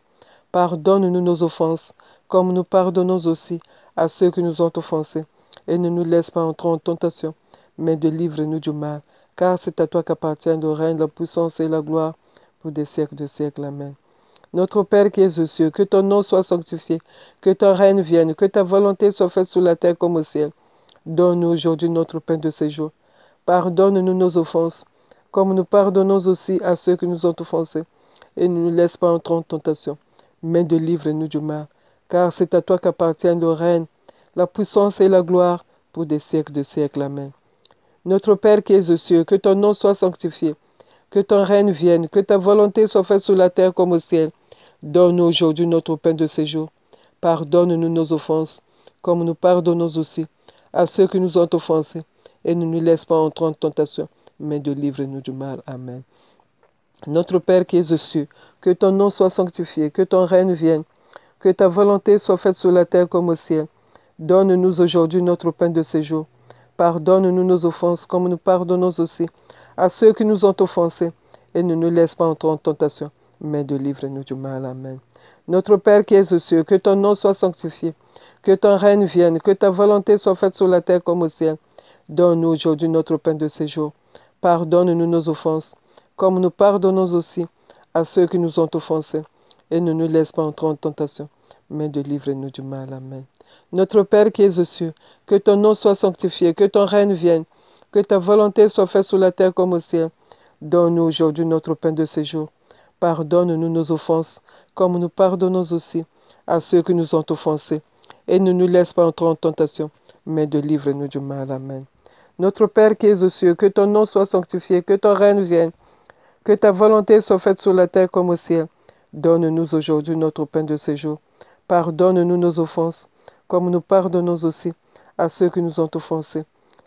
Pardonne-nous nos offenses, comme nous pardonnons aussi à ceux qui nous ont offensés. Et ne nous laisse pas entrer en tentation, mais délivre-nous du mal. Car c'est à toi qu'appartient le règne, la puissance et la gloire pour des siècles de siècles. Amen. Notre Père qui es aux cieux, que ton nom soit sanctifié, que ton règne vienne, que ta volonté soit faite sur la terre comme au ciel. Donne-nous aujourd'hui notre pain de ce jour. Pardonne-nous nos offenses, comme nous pardonnons aussi à ceux qui nous ont offensés. Et ne nous laisse pas entrer en tentation, mais délivre-nous du mal. Car c'est à toi qu'appartient le règne, la puissance et la gloire pour des siècles de siècles. Amen. Notre Père qui es aux cieux, que ton nom soit sanctifié, que ton règne vienne, que ta volonté soit faite sur la terre comme au ciel. Donne-nous aujourd'hui notre pain de ce jour. Pardonne-nous nos offenses, comme nous pardonnons aussi à ceux qui nous ont offensés. Et ne nous laisse pas entrer en tentation, mais délivre-nous du mal. Amen. Notre Père qui es aux cieux, que ton nom soit sanctifié, que ton règne vienne, que ta volonté soit faite sur la terre comme au ciel. Donne-nous aujourd'hui notre pain de ce jour. Pardonne-nous nos offenses, comme nous pardonnons aussi à ceux qui nous ont offensés. Et ne nous laisse pas entrer en tentation, mais délivre-nous du mal. Amen. Notre Père qui es aux cieux, que ton nom soit sanctifié, que ton règne vienne, que ta volonté soit faite sur la terre comme au ciel. Donne-nous aujourd'hui notre pain de ce jour. Pardonne-nous nos offenses, comme nous pardonnons aussi à ceux qui nous ont offensés. Et ne nous laisse pas entrer en tentation, mais délivre-nous du mal. Amen. Notre Père qui es aux cieux, que ton nom soit sanctifié, que ton règne vienne, que ta volonté soit faite sur la terre comme au ciel. Donne-nous aujourd'hui notre pain de ce jour. Pardonne-nous nos offenses, comme nous pardonnons aussi à ceux qui nous ont offensés. Et ne nous laisse pas entrer en tentation, mais délivre-nous du mal. Amen. Notre Père qui es aux cieux, que ton nom soit sanctifié, que ton règne vienne, que ta volonté soit faite sur la terre comme au ciel. Donne-nous aujourd'hui notre pain de ce jour. Pardonne-nous nos offenses, comme nous pardonnons aussi à ceux qui nous ont offensés.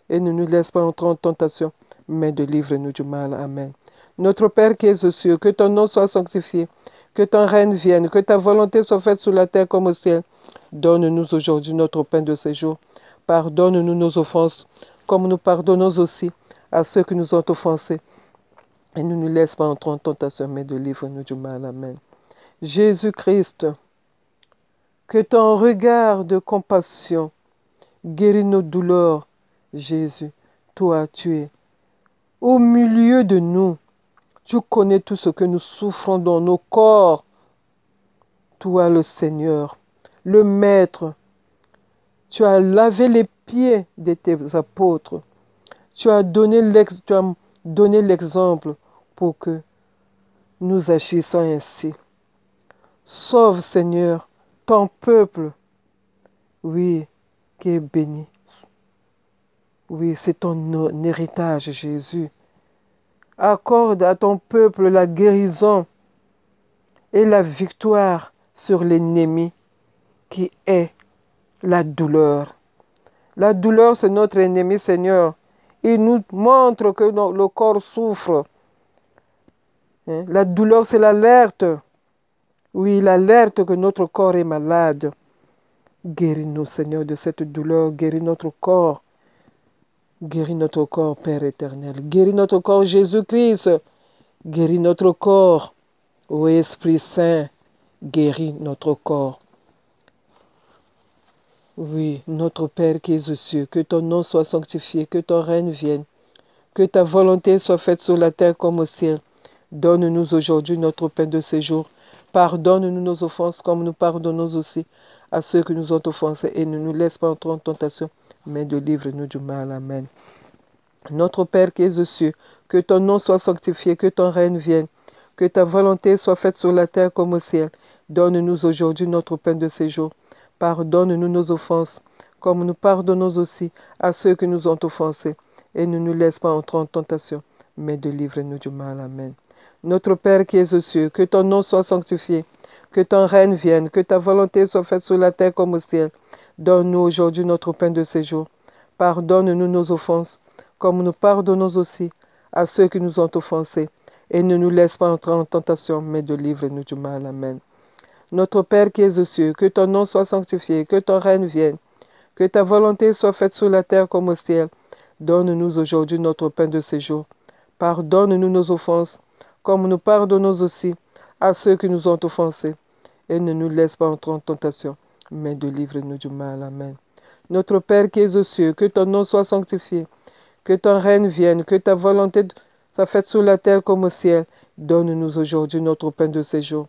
Et ne nous laisse pas entrer en tentation, mais délivre-nous du mal. Amen. Notre Père qui es aux cieux, que ton nom soit sanctifié, que ton règne vienne, que ta volonté soit faite sur la terre comme au ciel. Donne-nous aujourd'hui notre pain de ce jour. Pardonne-nous nos offenses, comme nous pardonnons aussi à ceux qui nous ont offensés. Et ne nous laisse pas entrer en tentation, mais délivre-nous du mal. Amen. Jésus-Christ, que ton regard de compassion guérit nos douleurs. Jésus, toi, tu es au milieu de nous. Tu connais tout ce que nous souffrons dans nos corps. Toi, le Seigneur, le Maître, tu as lavé les pieds de tes apôtres. Tu as donné l'exemple pour que nous agissions ainsi. Sauve, Seigneur, ton peuple, oui, qui est béni. Oui, c'est ton héritage, Jésus. Accorde à ton peuple la guérison et la victoire sur l'ennemi qui est la douleur. La douleur, c'est notre ennemi, Seigneur. Il nous montre que le corps souffre. La douleur, c'est l'alerte. Oui, l'alerte que notre corps est malade. Guéris-nous, Seigneur, de cette douleur. Guéris notre corps. Guéris notre corps, Père éternel. Guéris notre corps, Jésus-Christ. Guéris notre corps. Ô Esprit Saint, guéris notre corps. Oui, notre Père qui es aux cieux, que ton nom soit sanctifié, que ton règne vienne, que ta volonté soit faite sur la terre comme au ciel. Donne-nous aujourd'hui notre pain de ce jour. Pardonne-nous nos offenses comme nous pardonnons aussi à ceux qui nous ont offensés et ne nous laisse pas entrer en tentation, mais délivre-nous du mal. Amen. Notre Père qui es aux cieux, que ton nom soit sanctifié, que ton règne vienne, que ta volonté soit faite sur la terre comme au ciel. Donne-nous aujourd'hui notre pain de ce jour. Pardonne-nous nos offenses, comme nous pardonnons aussi à ceux qui nous ont offensés. Et ne nous laisse pas entrer en tentation, mais délivre-nous du mal. Amen. Notre Père qui es aux cieux, que ton nom soit sanctifié, que ton règne vienne, que ta volonté soit faite sur la terre comme au ciel. Donne-nous aujourd'hui notre pain de ce jour. Pardonne-nous nos offenses, comme nous pardonnons aussi à ceux qui nous ont offensés. Et ne nous laisse pas entrer en tentation, mais délivre-nous du mal. Amen. Notre Père qui es aux cieux, que ton nom soit sanctifié, que ton règne vienne, que ta volonté soit faite sur la terre comme au ciel. Donne-nous aujourd'hui notre pain de ce jour. Pardonne-nous nos offenses, comme nous pardonnons aussi à ceux qui nous ont offensés. Et ne nous laisse pas entrer en tentation, mais délivre-nous du mal. Amen. Notre Père qui es aux cieux, que ton nom soit sanctifié, que ton règne vienne, que ta volonté soit faite sur la terre comme au ciel. Donne-nous aujourd'hui notre pain de ce jour.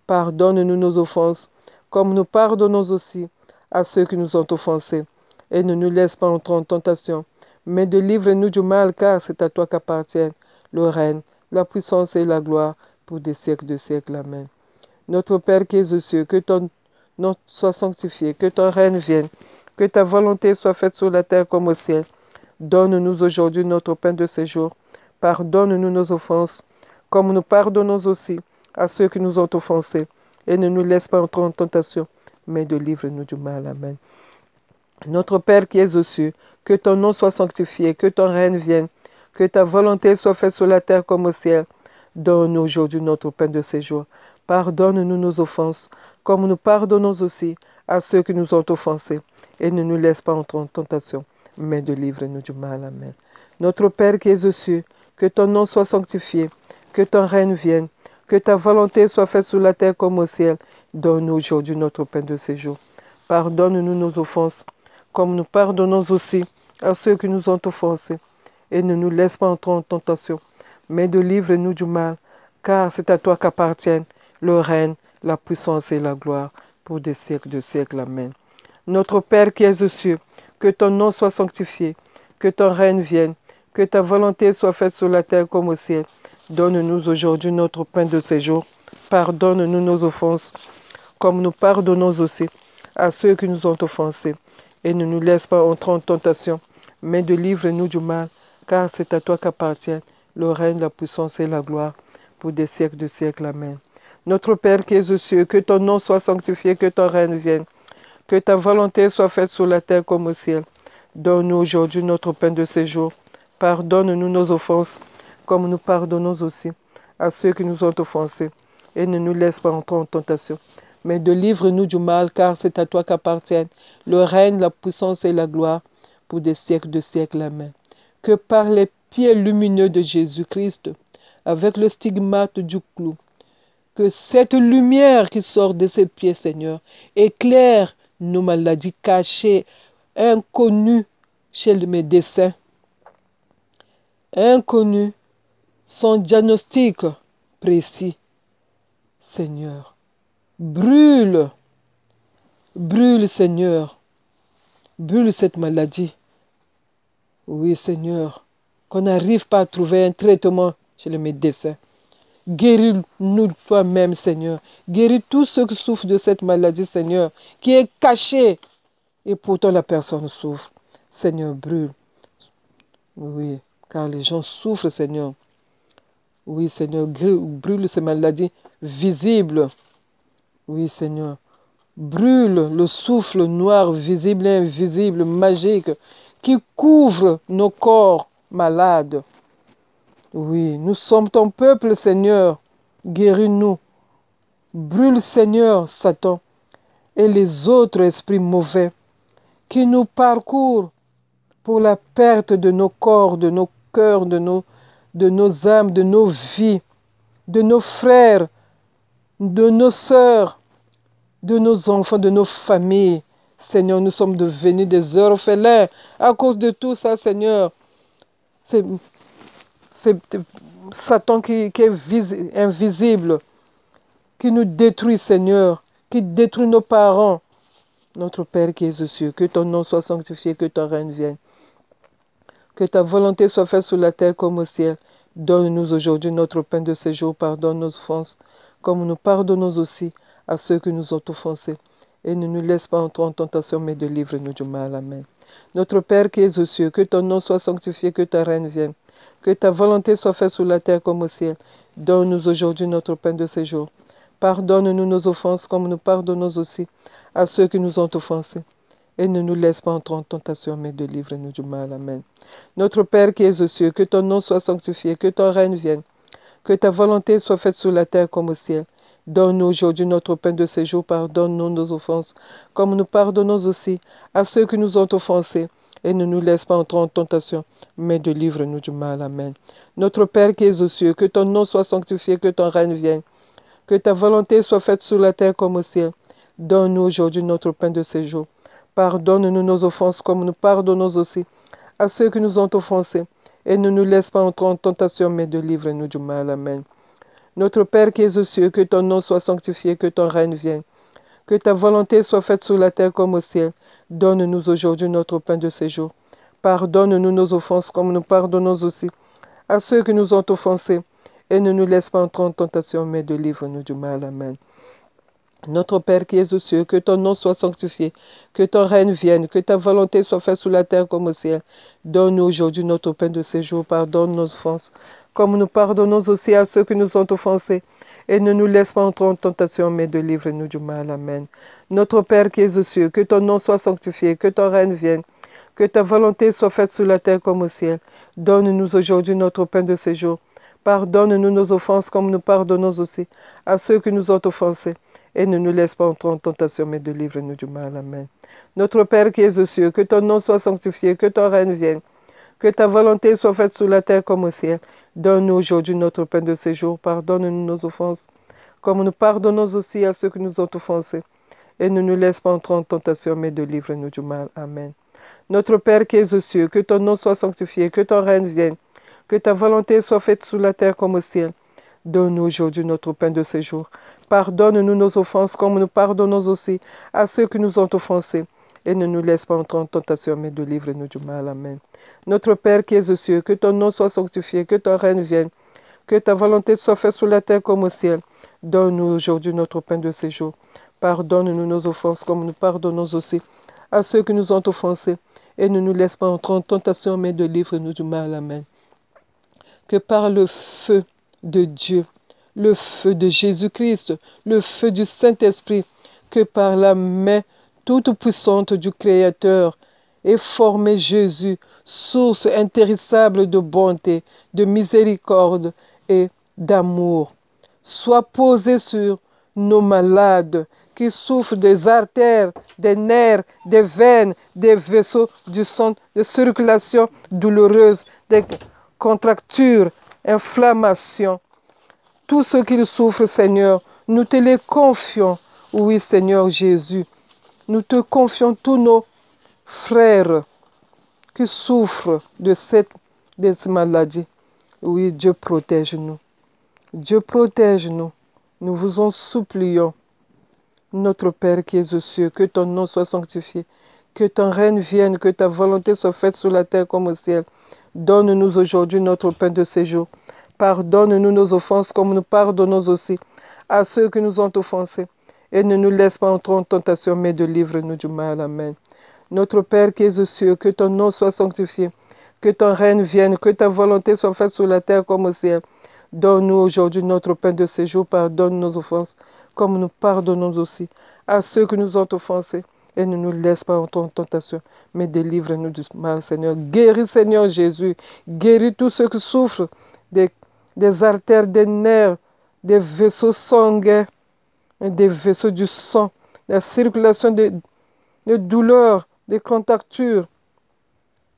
Pardonne-nous nos offenses, comme nous pardonnons aussi à ceux qui nous ont offensés. Et ne nous laisse pas entrer en tentation, mais délivre-nous du mal, car c'est à toi qu'appartiennent le règne, la puissance et la gloire, pour des siècles de siècles. Amen. Notre Père qui es aux cieux, que ton nom soit sanctifié, que ton règne vienne, que ta volonté soit faite sur la terre comme au ciel. Donne-nous aujourd'hui notre pain de ce jour. Pardonne-nous nos offenses, comme nous pardonnons aussi à ceux qui nous ont offensés. Et ne nous laisse pas entrer en tentation, mais délivre-nous du mal. Amen. Notre Père qui es aux cieux, que ton nom soit sanctifié, que ton règne vienne, que ta volonté soit faite sur la terre comme au ciel. Donne-nous aujourd'hui notre pain de ce jour. Pardonne-nous nos offenses, comme nous pardonnons aussi à ceux qui nous ont offensés. Et ne nous laisse pas entrer en tentation, mais délivre-nous du mal. Amen. Notre Père qui es aux cieux, que ton nom soit sanctifié, que ton règne vienne, que ta volonté soit faite sur la terre comme au ciel. Donne-nous aujourd'hui notre pain de ce jour. Pardonne-nous nos offenses, comme nous pardonnons aussi à ceux qui nous ont offensés. Et ne nous laisse pas entrer en tentation, mais délivre-nous du mal, car c'est à toi qu'appartiennent le règne, la puissance et la gloire, pour des siècles de siècles. Amen. Notre Père qui es aux cieux, que ton nom soit sanctifié, que ton règne vienne, que ta volonté soit faite sur la terre comme au ciel. Donne-nous aujourd'hui notre pain de ce jour. Pardonne-nous nos offenses, comme nous pardonnons aussi à ceux qui nous ont offensés. Et ne nous laisse pas entrer en tentation, mais délivre-nous du mal, car c'est à toi qu'appartiennent le règne, la puissance et la gloire, pour des siècles de siècles. Amen. Notre Père qui es aux cieux, que ton nom soit sanctifié, que ton règne vienne, que ta volonté soit faite sur la terre comme au ciel. Donne-nous aujourd'hui notre pain de ce jour. Pardonne-nous nos offenses, comme nous pardonnons aussi à ceux qui nous ont offensés. Et ne nous laisse pas entrer en tentation, mais délivre-nous du mal, car c'est à toi qu'appartiennent le règne, la puissance et la gloire, pour des siècles de siècles. Amen. Que par les pieds lumineux de Jésus-Christ, avec le stigmate du clou, que cette lumière qui sort de ses pieds, Seigneur, éclaire nos maladies cachées, inconnues chez le médecin, inconnues, sans diagnostic précis. Seigneur, brûle, brûle, Seigneur, brûle cette maladie. Oui, Seigneur, qu'on n'arrive pas à trouver un traitement chez le médecin. Guéris-nous toi-même, Seigneur. Guéris tous ceux qui souffrent de cette maladie, Seigneur, qui est cachée. Et pourtant la personne souffre. Seigneur, brûle. Oui, car les gens souffrent, Seigneur. Oui, Seigneur, brûle ces maladies visibles. Oui, Seigneur. Brûle le souffle noir, visible et invisible, magique, qui couvre nos corps malades. Oui, nous sommes ton peuple, Seigneur. Guéris-nous. Brûle, Seigneur, Satan, et les autres esprits mauvais qui nous parcourent pour la perte de nos corps, de nos cœurs, de nos âmes, de nos vies, de nos frères, de nos sœurs, de nos enfants, de nos familles. Seigneur, nous sommes devenus des orphelins à cause de tout ça, Seigneur. C'est Satan qui est invisible, qui nous détruit, Seigneur, qui détruit nos parents. Notre Père qui es aux cieux, que ton nom soit sanctifié, que ton règne vienne. Que ta volonté soit faite sur la terre comme au ciel. Donne-nous aujourd'hui notre pain de ce jour. Pardonne nos offenses, comme nous pardonnons aussi à ceux qui nous ont offensés. Et ne nous laisse pas entrer en tentation, mais délivre-nous du mal. Amen. Notre Père qui es aux cieux, que ton nom soit sanctifié, que ta règne vienne. Que ta volonté soit faite sur la terre comme au ciel. Donne-nous aujourd'hui notre pain de ce jour. Pardonne-nous nos offenses, comme nous pardonnons aussi à ceux qui nous ont offensés. Et ne nous laisse pas entrer en tentation, mais délivre-nous du mal. Amen. Notre Père qui es aux cieux, que ton nom soit sanctifié, que ton règne vienne, que ta volonté soit faite sur la terre comme au ciel. Donne-nous aujourd'hui notre pain de ce jour, pardonne-nous nos offenses, comme nous pardonnons aussi à ceux qui nous ont offensés. Et ne nous laisse pas entrer en tentation, mais délivre-nous du mal. Amen. Notre Père qui es aux cieux, que ton nom soit sanctifié, que ton règne vienne, que ta volonté soit faite sur la terre comme au ciel. Donne-nous aujourd'hui notre pain de ce jour. Pardonne-nous nos offenses, comme nous pardonnons aussi à ceux qui nous ont offensés. Et ne nous laisse pas entrer en tentation, mais délivre-nous du mal. Amen. Notre Père qui es aux cieux, que ton nom soit sanctifié, que ton règne vienne. Que ta volonté soit faite sur la terre comme au ciel. Donne-nous aujourd'hui notre pain de ce jour. Pardonne-nous nos offenses comme nous pardonnons aussi à ceux qui nous ont offensés. Et ne nous laisse pas entrer en tentation, mais délivre-nous du mal. Amen. Notre Père qui es aux cieux, que ton nom soit sanctifié, que ton règne vienne, que ta volonté soit faite sur la terre comme au ciel. Donne-nous aujourd'hui notre pain de ce jour. Pardonne nos offenses, comme nous pardonnons aussi à ceux qui nous ont offensés. Et ne nous laisse pas entrer en tentation, mais délivre-nous du mal. Amen. Notre Père qui es aux cieux, que ton nom soit sanctifié, que ton règne vienne, que ta volonté soit faite sur la terre comme au ciel. Donne-nous aujourd'hui notre pain de ce jour. Pardonne-nous nos offenses comme nous pardonnons aussi à ceux qui nous ont offensés. Et ne nous laisse pas entrer en tentation, mais délivre-nous du mal. Amen. Notre Père qui es aux cieux, que ton nom soit sanctifié, que ton règne vienne, que ta volonté soit faite sur la terre comme au ciel. Donne-nous aujourd'hui notre pain de ce jour. Pardonne-nous nos offenses, comme nous pardonnons aussi à ceux qui nous ont offensés. Et ne nous laisse pas entrer en tentation, mais délivre-nous du mal. Amen. Notre Père qui es aux cieux, que ton nom soit sanctifié, que ton règne vienne, que ta volonté soit faite sur la terre comme au ciel. Donne-nous aujourd'hui notre pain de ce jour. Pardonne-nous nos offenses comme nous pardonnons aussi à ceux qui nous ont offensés. Et ne nous laisse pas entrer en tentation, mais délivre-nous du mal. Amen. Notre Père qui es aux cieux, que ton nom soit sanctifié, que ton règne vienne, que ta volonté soit faite sur la terre comme au ciel. Donne-nous aujourd'hui notre pain de ce jour. Pardonne-nous nos offenses comme nous pardonnons aussi à ceux qui nous ont offensés. Et ne nous laisse pas entrer en tentation, mais délivre-nous du mal. Amen. Que par le feu de Dieu, le feu de Jésus-Christ, le feu du Saint-Esprit, que par la main toute puissante du Créateur ait formé Jésus, source intéressable de bonté, de miséricorde et d'amour, soit posé sur nos malades qui souffrent des artères, des nerfs, des veines, des vaisseaux du sang, de circulation douloureuse, des contractures, inflammations. Tout ce qu'ils souffrent, Seigneur, nous te les confions. Oui, Seigneur Jésus, nous te confions tous nos frères qui souffrent de cette maladie. Oui, Dieu protège-nous. Dieu protège-nous. Nous vous en supplions. Notre Père qui es aux cieux, que ton nom soit sanctifié, que ton règne vienne, que ta volonté soit faite sur la terre comme au ciel. Donne-nous aujourd'hui notre pain de ce jour. Pardonne-nous nos offenses comme nous pardonnons aussi à ceux qui nous ont offensés. Et ne nous laisse pas entrer en tentation, mais délivre-nous du mal. Amen. Notre Père qui es aux cieux, que ton nom soit sanctifié, que ton règne vienne, que ta volonté soit faite sur la terre comme au ciel. Donne-nous aujourd'hui notre pain de ce jour. Pardonne nos offenses, comme nous pardonnons aussi à ceux qui nous ont offensés. Et ne nous laisse pas entrer en tentation, mais délivre-nous du mal, Seigneur. Guéris, Seigneur Jésus. Guéris tous ceux qui souffrent des artères, des nerfs, des vaisseaux sanguins, des vaisseaux du sang, la circulation des douleurs, des contractures.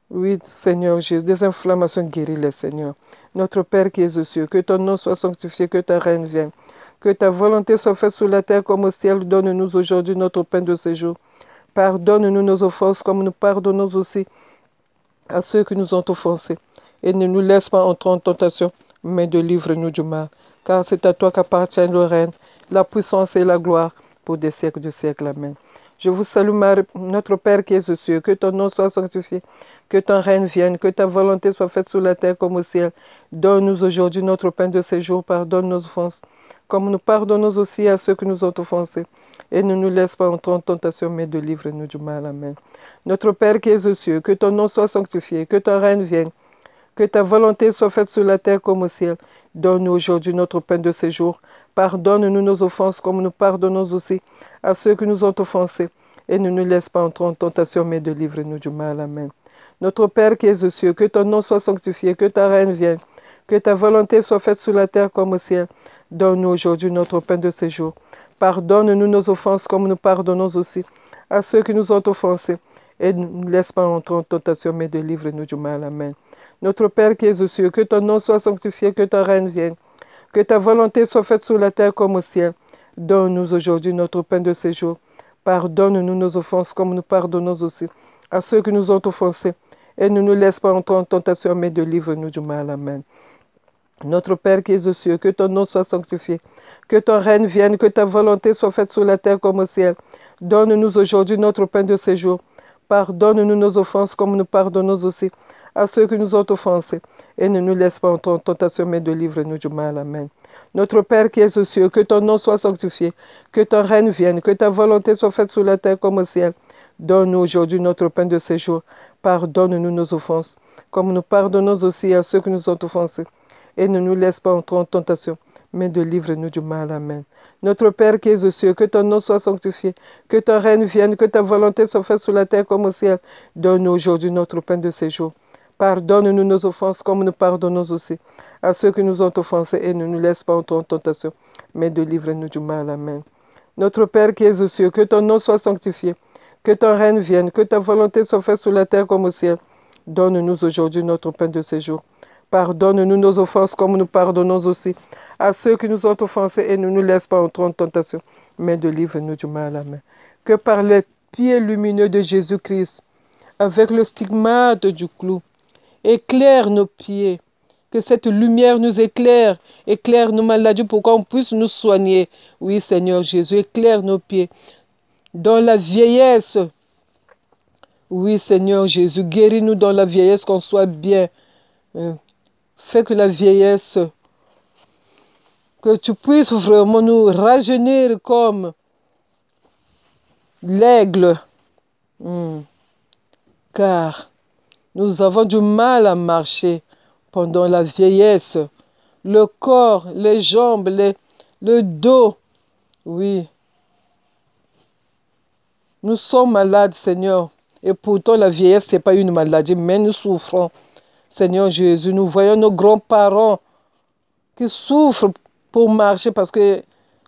Oui, Seigneur Jésus, des inflammations, guéris-les, Seigneur. Notre Père qui es aux cieux, que ton nom soit sanctifié, que ta règne vienne, que ta volonté soit faite sur la terre comme au ciel. Donne-nous aujourd'hui notre pain de ce jour. Pardonne-nous nos offenses comme nous pardonnons aussi à ceux qui nous ont offensés. Et ne nous laisse pas entrer en tentation, mais délivre-nous du mal. Car c'est à toi qu'appartient le règne, la puissance et la gloire pour des siècles de siècles. Amen. Je vous salue, notre Père qui es aux cieux, que ton nom soit sanctifié, que ton règne vienne, que ta volonté soit faite sur la terre comme au ciel. Donne-nous aujourd'hui notre pain de ce jour. Pardonne nos offenses, comme nous pardonnons aussi à ceux qui nous ont offensés. Et ne nous laisse pas entrer en tentation, mais délivre-nous du mal. Amen. Notre Père qui es aux cieux, que ton nom soit sanctifié, que ton règne vienne, que ta volonté soit faite sur la terre comme au ciel. Donne-nous aujourd'hui notre pain de ce jour. Pardonne-nous nos offenses, comme nous pardonnons aussi à ceux qui nous ont offensés. Et ne nous laisse pas entrer en tentation, mais délivre-nous du mal. Amen. Notre Père qui es aux cieux, que ton nom soit sanctifié, que ta règne vienne, que ta volonté soit faite sur la terre comme au ciel. Donne-nous aujourd'hui notre pain de ce jour. Pardonne-nous nos offenses comme nous pardonnons aussi à ceux qui nous ont offensés. Et ne nous laisse pas entrer en tentation, mais délivre-nous du mal. Amen. Notre Père qui es aux cieux, que ton nom soit sanctifié, que ton règne vienne, que ta volonté soit faite sur la terre comme au ciel. Donne-nous aujourd'hui notre pain de ce jour. Pardonne-nous nos offenses comme nous pardonnons aussi à ceux qui nous ont offensés. Et ne nous laisse pas entrer en tentation, mais délivre-nous du mal. Amen. Notre Père qui es aux cieux, que ton nom soit sanctifié, que ton règne vienne, que ta volonté soit faite sur la terre comme au ciel. Donne-nous aujourd'hui notre pain de ce jour. Pardonne-nous nos offenses comme nous pardonnons aussi à ceux qui nous ont offensés. Et ne nous laisse pas entrer en tentation, mais délivre-nous du mal. Amen. Notre Père qui es aux cieux, que ton nom soit sanctifié, que ton règne vienne, que ta volonté soit faite sur la terre comme au ciel. Donne-nous aujourd'hui notre pain de ce jour. Pardonne-nous nos offenses, comme nous pardonnons aussi à ceux qui nous ont offensés. Et ne nous laisse pas entrer en tentation, mais délivre-nous du mal. Amen. Notre Père qui es aux cieux, que ton nom soit sanctifié, que ton règne vienne, que ta volonté soit faite sur la terre comme au ciel. Donne-nous aujourd'hui notre pain de ce jour. Pardonne-nous nos offenses comme nous pardonnons aussi à ceux qui nous ont offensés et ne nous laisse pas entrer en tentation, mais délivre-nous du mal. Amen. Notre Père qui es aux cieux, que ton nom soit sanctifié, que ton règne vienne, que ta volonté soit faite sur la terre comme au ciel. Donne-nous aujourd'hui notre pain de ce jour. Pardonne-nous nos offenses comme nous pardonnons aussi à ceux qui nous ont offensés et ne nous laisse pas entrer en tentation, mais délivre-nous du mal. Amen. Que par les pieds lumineux de Jésus-Christ, avec le stigmate du clou, éclaire nos pieds, que cette lumière nous éclaire, éclaire nos maladies pour qu'on puisse nous soigner. Oui, Seigneur Jésus, éclaire nos pieds. Dans la vieillesse, oui, Seigneur Jésus, guéris-nous dans la vieillesse, qu'on soit bien. Fais que la vieillesse, que tu puisses vraiment nous rajeunir comme l'aigle. Car nous avons du mal à marcher pendant la vieillesse. Le corps, les jambes, le dos. Oui. Nous sommes malades, Seigneur. Et pourtant, la vieillesse, ce n'est pas une maladie, mais nous souffrons. Seigneur Jésus, nous voyons nos grands-parents qui souffrent pour marcher parce que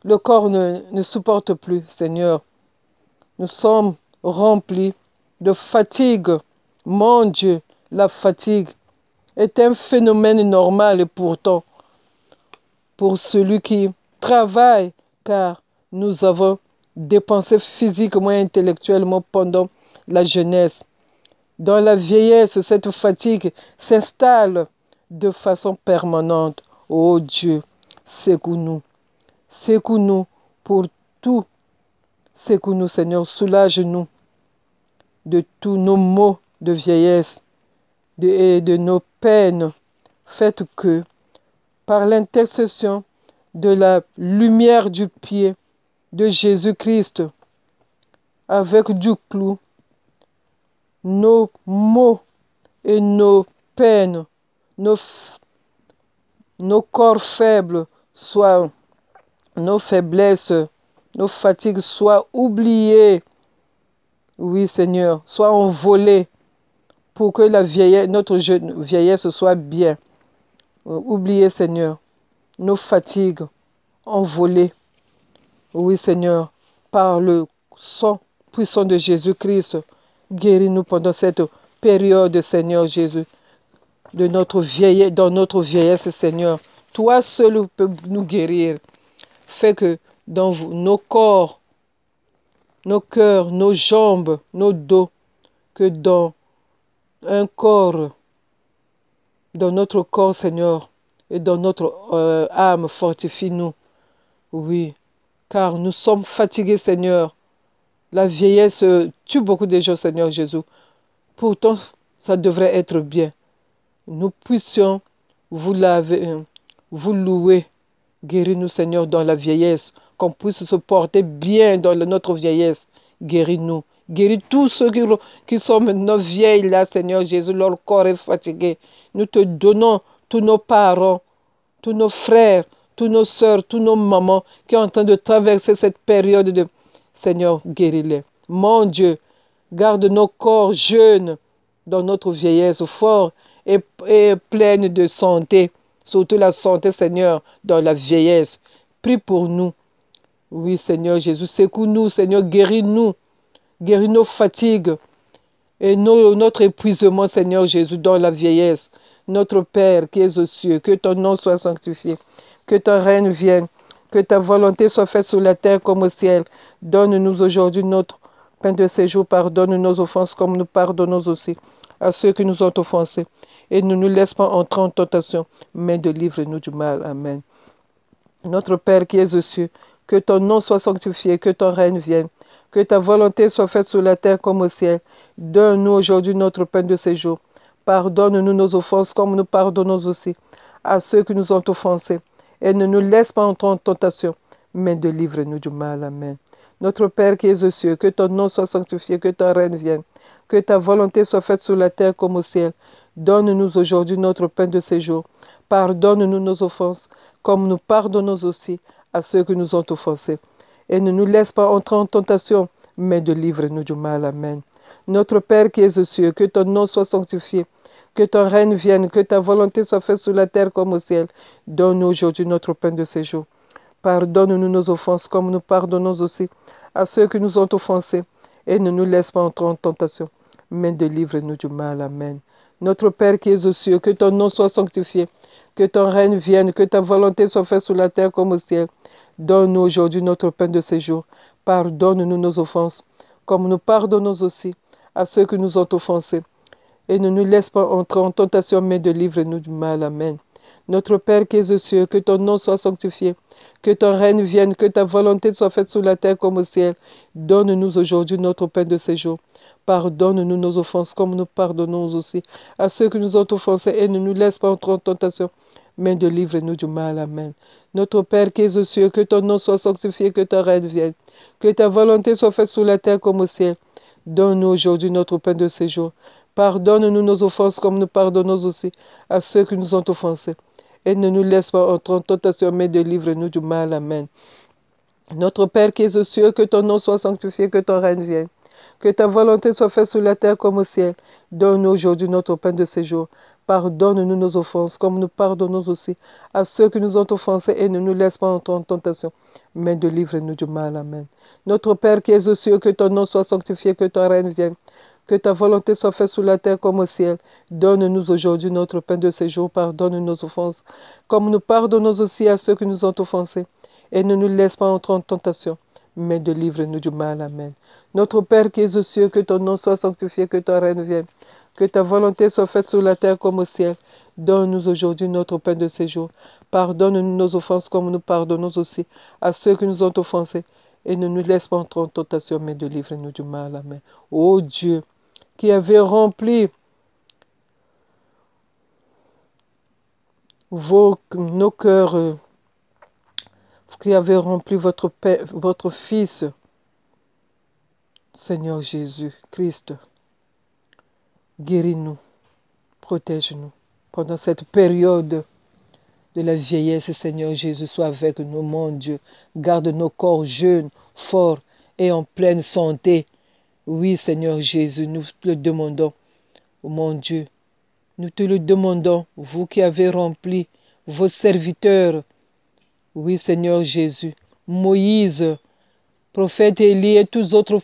le corps ne supporte plus, Seigneur. Nous sommes remplis de fatigue. Mon Dieu, la fatigue est un phénomène normal et pourtant, pour celui qui travaille, car nous avons dépensé physiquement et intellectuellement pendant la jeunesse. Dans la vieillesse, cette fatigue s'installe de façon permanente. Oh Dieu, secoue-nous. Secoue-nous pour tout. Secoue-nous, Seigneur. Soulage-nous de tous nos maux de vieillesse et de nos peines. Faites que, par l'intercession de la lumière du pied de Jésus-Christ, avec du clou, nos maux et nos peines, nos corps faibles soient, nos faiblesses, nos fatigues soient oubliées. Oui, Seigneur, soient envolées pour que la vieillesse, notre vieillesse soit bien. Oubliez, Seigneur, nos fatigues envolées. Oui, Seigneur, par le sang puissant de Jésus-Christ, guéris-nous pendant cette période, Seigneur Jésus, de notre vieillesse, dans notre vieillesse, Seigneur. Toi seul peux nous guérir. Fais que dans nos corps, nos cœurs, nos jambes, nos dos, que dans un corps, dans notre corps, Seigneur, et dans notre âme, fortifie-nous. Oui, car nous sommes fatigués, Seigneur. La vieillesse tue beaucoup de gens, Seigneur Jésus. Pourtant, ça devrait être bien. Nous puissions vous laver, vous louer. Guéris-nous, Seigneur, dans la vieillesse. Qu'on puisse se porter bien dans notre vieillesse. Guéris-nous. Guéris tous ceux qui sont maintenant vieilles là, Seigneur Jésus. Leur corps est fatigué. Nous te donnons tous nos parents, tous nos frères, tous nos sœurs, tous nos mamans qui sont en train de traverser cette période de... Seigneur, guéris-les. Mon Dieu, garde nos corps jeunes dans notre vieillesse, forts et pleines de santé. Surtout la santé, Seigneur, dans la vieillesse. Prie pour nous. Oui, Seigneur Jésus, secoue-nous, Seigneur, guéris-nous. Guéris nos fatigues et notre épuisement, Seigneur Jésus, dans la vieillesse. Notre Père qui es aux cieux, que ton nom soit sanctifié, que ton règne vienne, que ta volonté soit faite sur la terre comme au ciel. Donne-nous aujourd'hui notre pain de ce jour. Pardonne nos offenses comme nous pardonnons aussi à ceux qui nous ont offensés. et ne nous laisse pas entrer en tentation, mais délivre-nous du mal. Amen. Notre Père qui es aux cieux, que ton nom soit sanctifié, que ton règne vienne, que ta volonté soit faite sur la terre comme au ciel. Donne-nous aujourd'hui notre pain de ce jour. Pardonne-nous nos offenses comme nous pardonnons aussi à ceux qui nous ont offensés. Et ne nous laisse pas entrer en tentation, mais délivre-nous du mal. Amen. Notre Père qui es aux cieux, que ton nom soit sanctifié, que ton règne vienne, que ta volonté soit faite sur la terre comme au ciel. Donne-nous aujourd'hui notre pain de ce jour. Pardonne-nous nos offenses, comme nous pardonnons aussi à ceux qui nous ont offensés. Et ne nous laisse pas entrer en tentation, mais délivre-nous du mal. Amen. Notre Père qui es aux cieux, que ton nom soit sanctifié, que ton règne vienne, que ta volonté soit faite sur la terre comme au ciel. Donne-nous aujourd'hui notre pain de ce jour. Pardonne-nous nos offenses, comme nous pardonnons aussi à ceux qui nous ont offensés. Et ne nous laisse pas entrer en tentation, mais délivre-nous du mal. Amen. Notre Père qui es aux cieux, que ton nom soit sanctifié, que ton règne vienne, que ta volonté soit faite sur la terre comme au ciel. Donne-nous aujourd'hui notre pain de ce jour. Pardonne-nous nos offenses, comme nous pardonnons aussi à ceux qui nous ont offensés. Et ne nous laisse pas entrer en tentation, mais délivre-nous du mal. Amen. Notre Père qui es aux cieux, que ton nom soit sanctifié, que ton règne vienne, que ta volonté soit faite sur la terre comme au ciel. Donne-nous aujourd'hui notre pain de ce jour. Pardonne-nous nos offenses, comme nous pardonnons aussi à ceux qui nous ont offensés, et ne nous laisse pas entrer en tentation, mais délivre-nous du mal. Amen. Notre Père qui es aux cieux, que ton nom soit sanctifié, que ton règne vienne, que ta volonté soit faite sur la terre comme au ciel. Donne-nous aujourd'hui notre pain de ce jour. Pardonne-nous nos offenses comme nous pardonnons aussi à ceux qui nous ont offensés. Et ne nous laisse pas entrer en tentation, mais délivre-nous du mal. Amen. Notre Père qui es aux cieux, que ton nom soit sanctifié, que ton règne vienne, que ta volonté soit faite sur la terre comme au ciel. Donne-nous aujourd'hui notre pain de ce jour. Pardonne-nous nos offenses, comme nous pardonnons aussi à ceux qui nous ont offensés, et ne nous laisse pas entrer en tentation, mais délivre-nous du mal. Amen. Notre Père qui es aux cieux, que ton nom soit sanctifié, que ton règne vienne, que ta volonté soit faite sur la terre comme au ciel. Donne-nous aujourd'hui notre pain de ce jour. Pardonne nos offenses, comme nous pardonnons aussi à ceux qui nous ont offensés. Et ne nous laisse pas entrer en tentation, mais délivre-nous du mal. Amen. Notre Père qui es aux cieux, que ton nom soit sanctifié, que ton règne vienne, que ta volonté soit faite sur la terre comme au ciel. Donne-nous aujourd'hui notre pain de ce jour. Pardonne-nous nos offenses, comme nous pardonnons aussi à ceux qui nous ont offensés. Et ne nous laisse pas entrer en tentation, mais délivre-nous du mal. Amen. Ô Dieu, qui avait rempli nos cœurs, qui avait rempli votre Fils, Seigneur Jésus Christ, guéris-nous, protège-nous pendant cette période de la vieillesse. Seigneur Jésus, sois avec nous, mon Dieu. Garde nos corps jeunes, forts et en pleine santé. Oui, Seigneur Jésus, nous te le demandons. Oh mon Dieu, nous te le demandons, vous qui avez rempli vos serviteurs. Oui, Seigneur Jésus, Moïse, prophète Élie et tous autres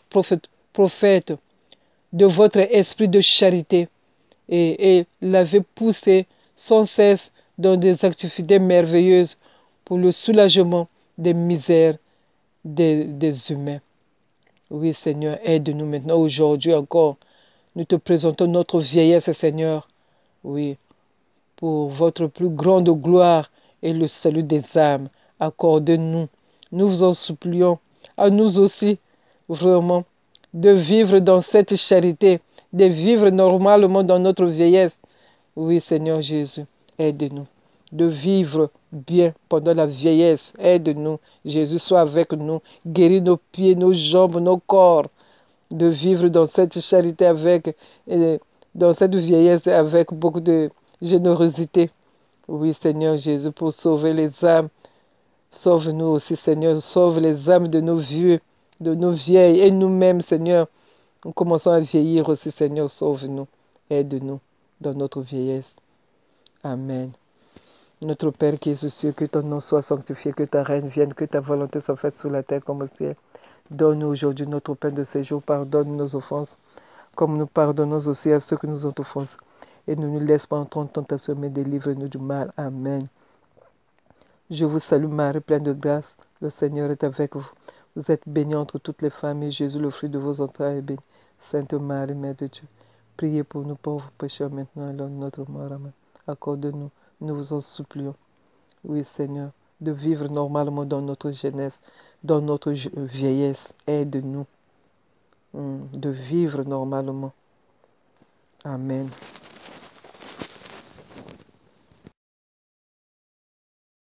prophètes de votre esprit de charité, et l'avait poussé sans cesse dans des activités merveilleuses pour le soulagement des misères des humains. Oui, Seigneur, aide-nous maintenant, aujourd'hui encore. Nous te présentons notre vieillesse, Seigneur. Oui, pour votre plus grande gloire et le salut des âmes. Accorde-nous. Nous vous en supplions, à nous aussi, vraiment, de vivre dans cette charité, de vivre normalement dans notre vieillesse. Oui, Seigneur Jésus, aide-nous de vivre bien pendant la vieillesse. Aide-nous. Jésus, sois avec nous. Guéris nos pieds, nos jambes, nos corps. De vivre dans cette charité dans cette vieillesse avec beaucoup de générosité. Oui, Seigneur Jésus, pour sauver les âmes. Sauve-nous aussi, Seigneur. Sauve les âmes de nos vieux, de nos vieilles et nous-mêmes, Seigneur. Nous commençons à vieillir aussi, Seigneur. Sauve-nous. Aide-nous dans notre vieillesse. Amen. Notre Père qui es aux cieux, que ton nom soit sanctifié, que ta règne vienne, que ta volonté soit faite sur la terre comme au ciel. Donne-nous aujourd'hui notre pain de ce jour. Pardonne nos offenses, comme nous pardonnons aussi à ceux qui nous ont offensés. Et ne nous laisse pas entrer en tentation, mais délivre-nous du mal. Amen. Je vous salue Marie, pleine de grâce. Le Seigneur est avec vous. Vous êtes bénie entre toutes les femmes, et Jésus, le fruit de vos entrailles, est béni. Sainte Marie, Mère de Dieu, Priez pour nous pauvres pécheurs maintenant et l'heure de notre mort. Amen. Accorde-nous, nous vous en supplions, oui Seigneur, de vivre normalement dans notre jeunesse, dans notre vieillesse. Aide-nous de vivre normalement. Amen.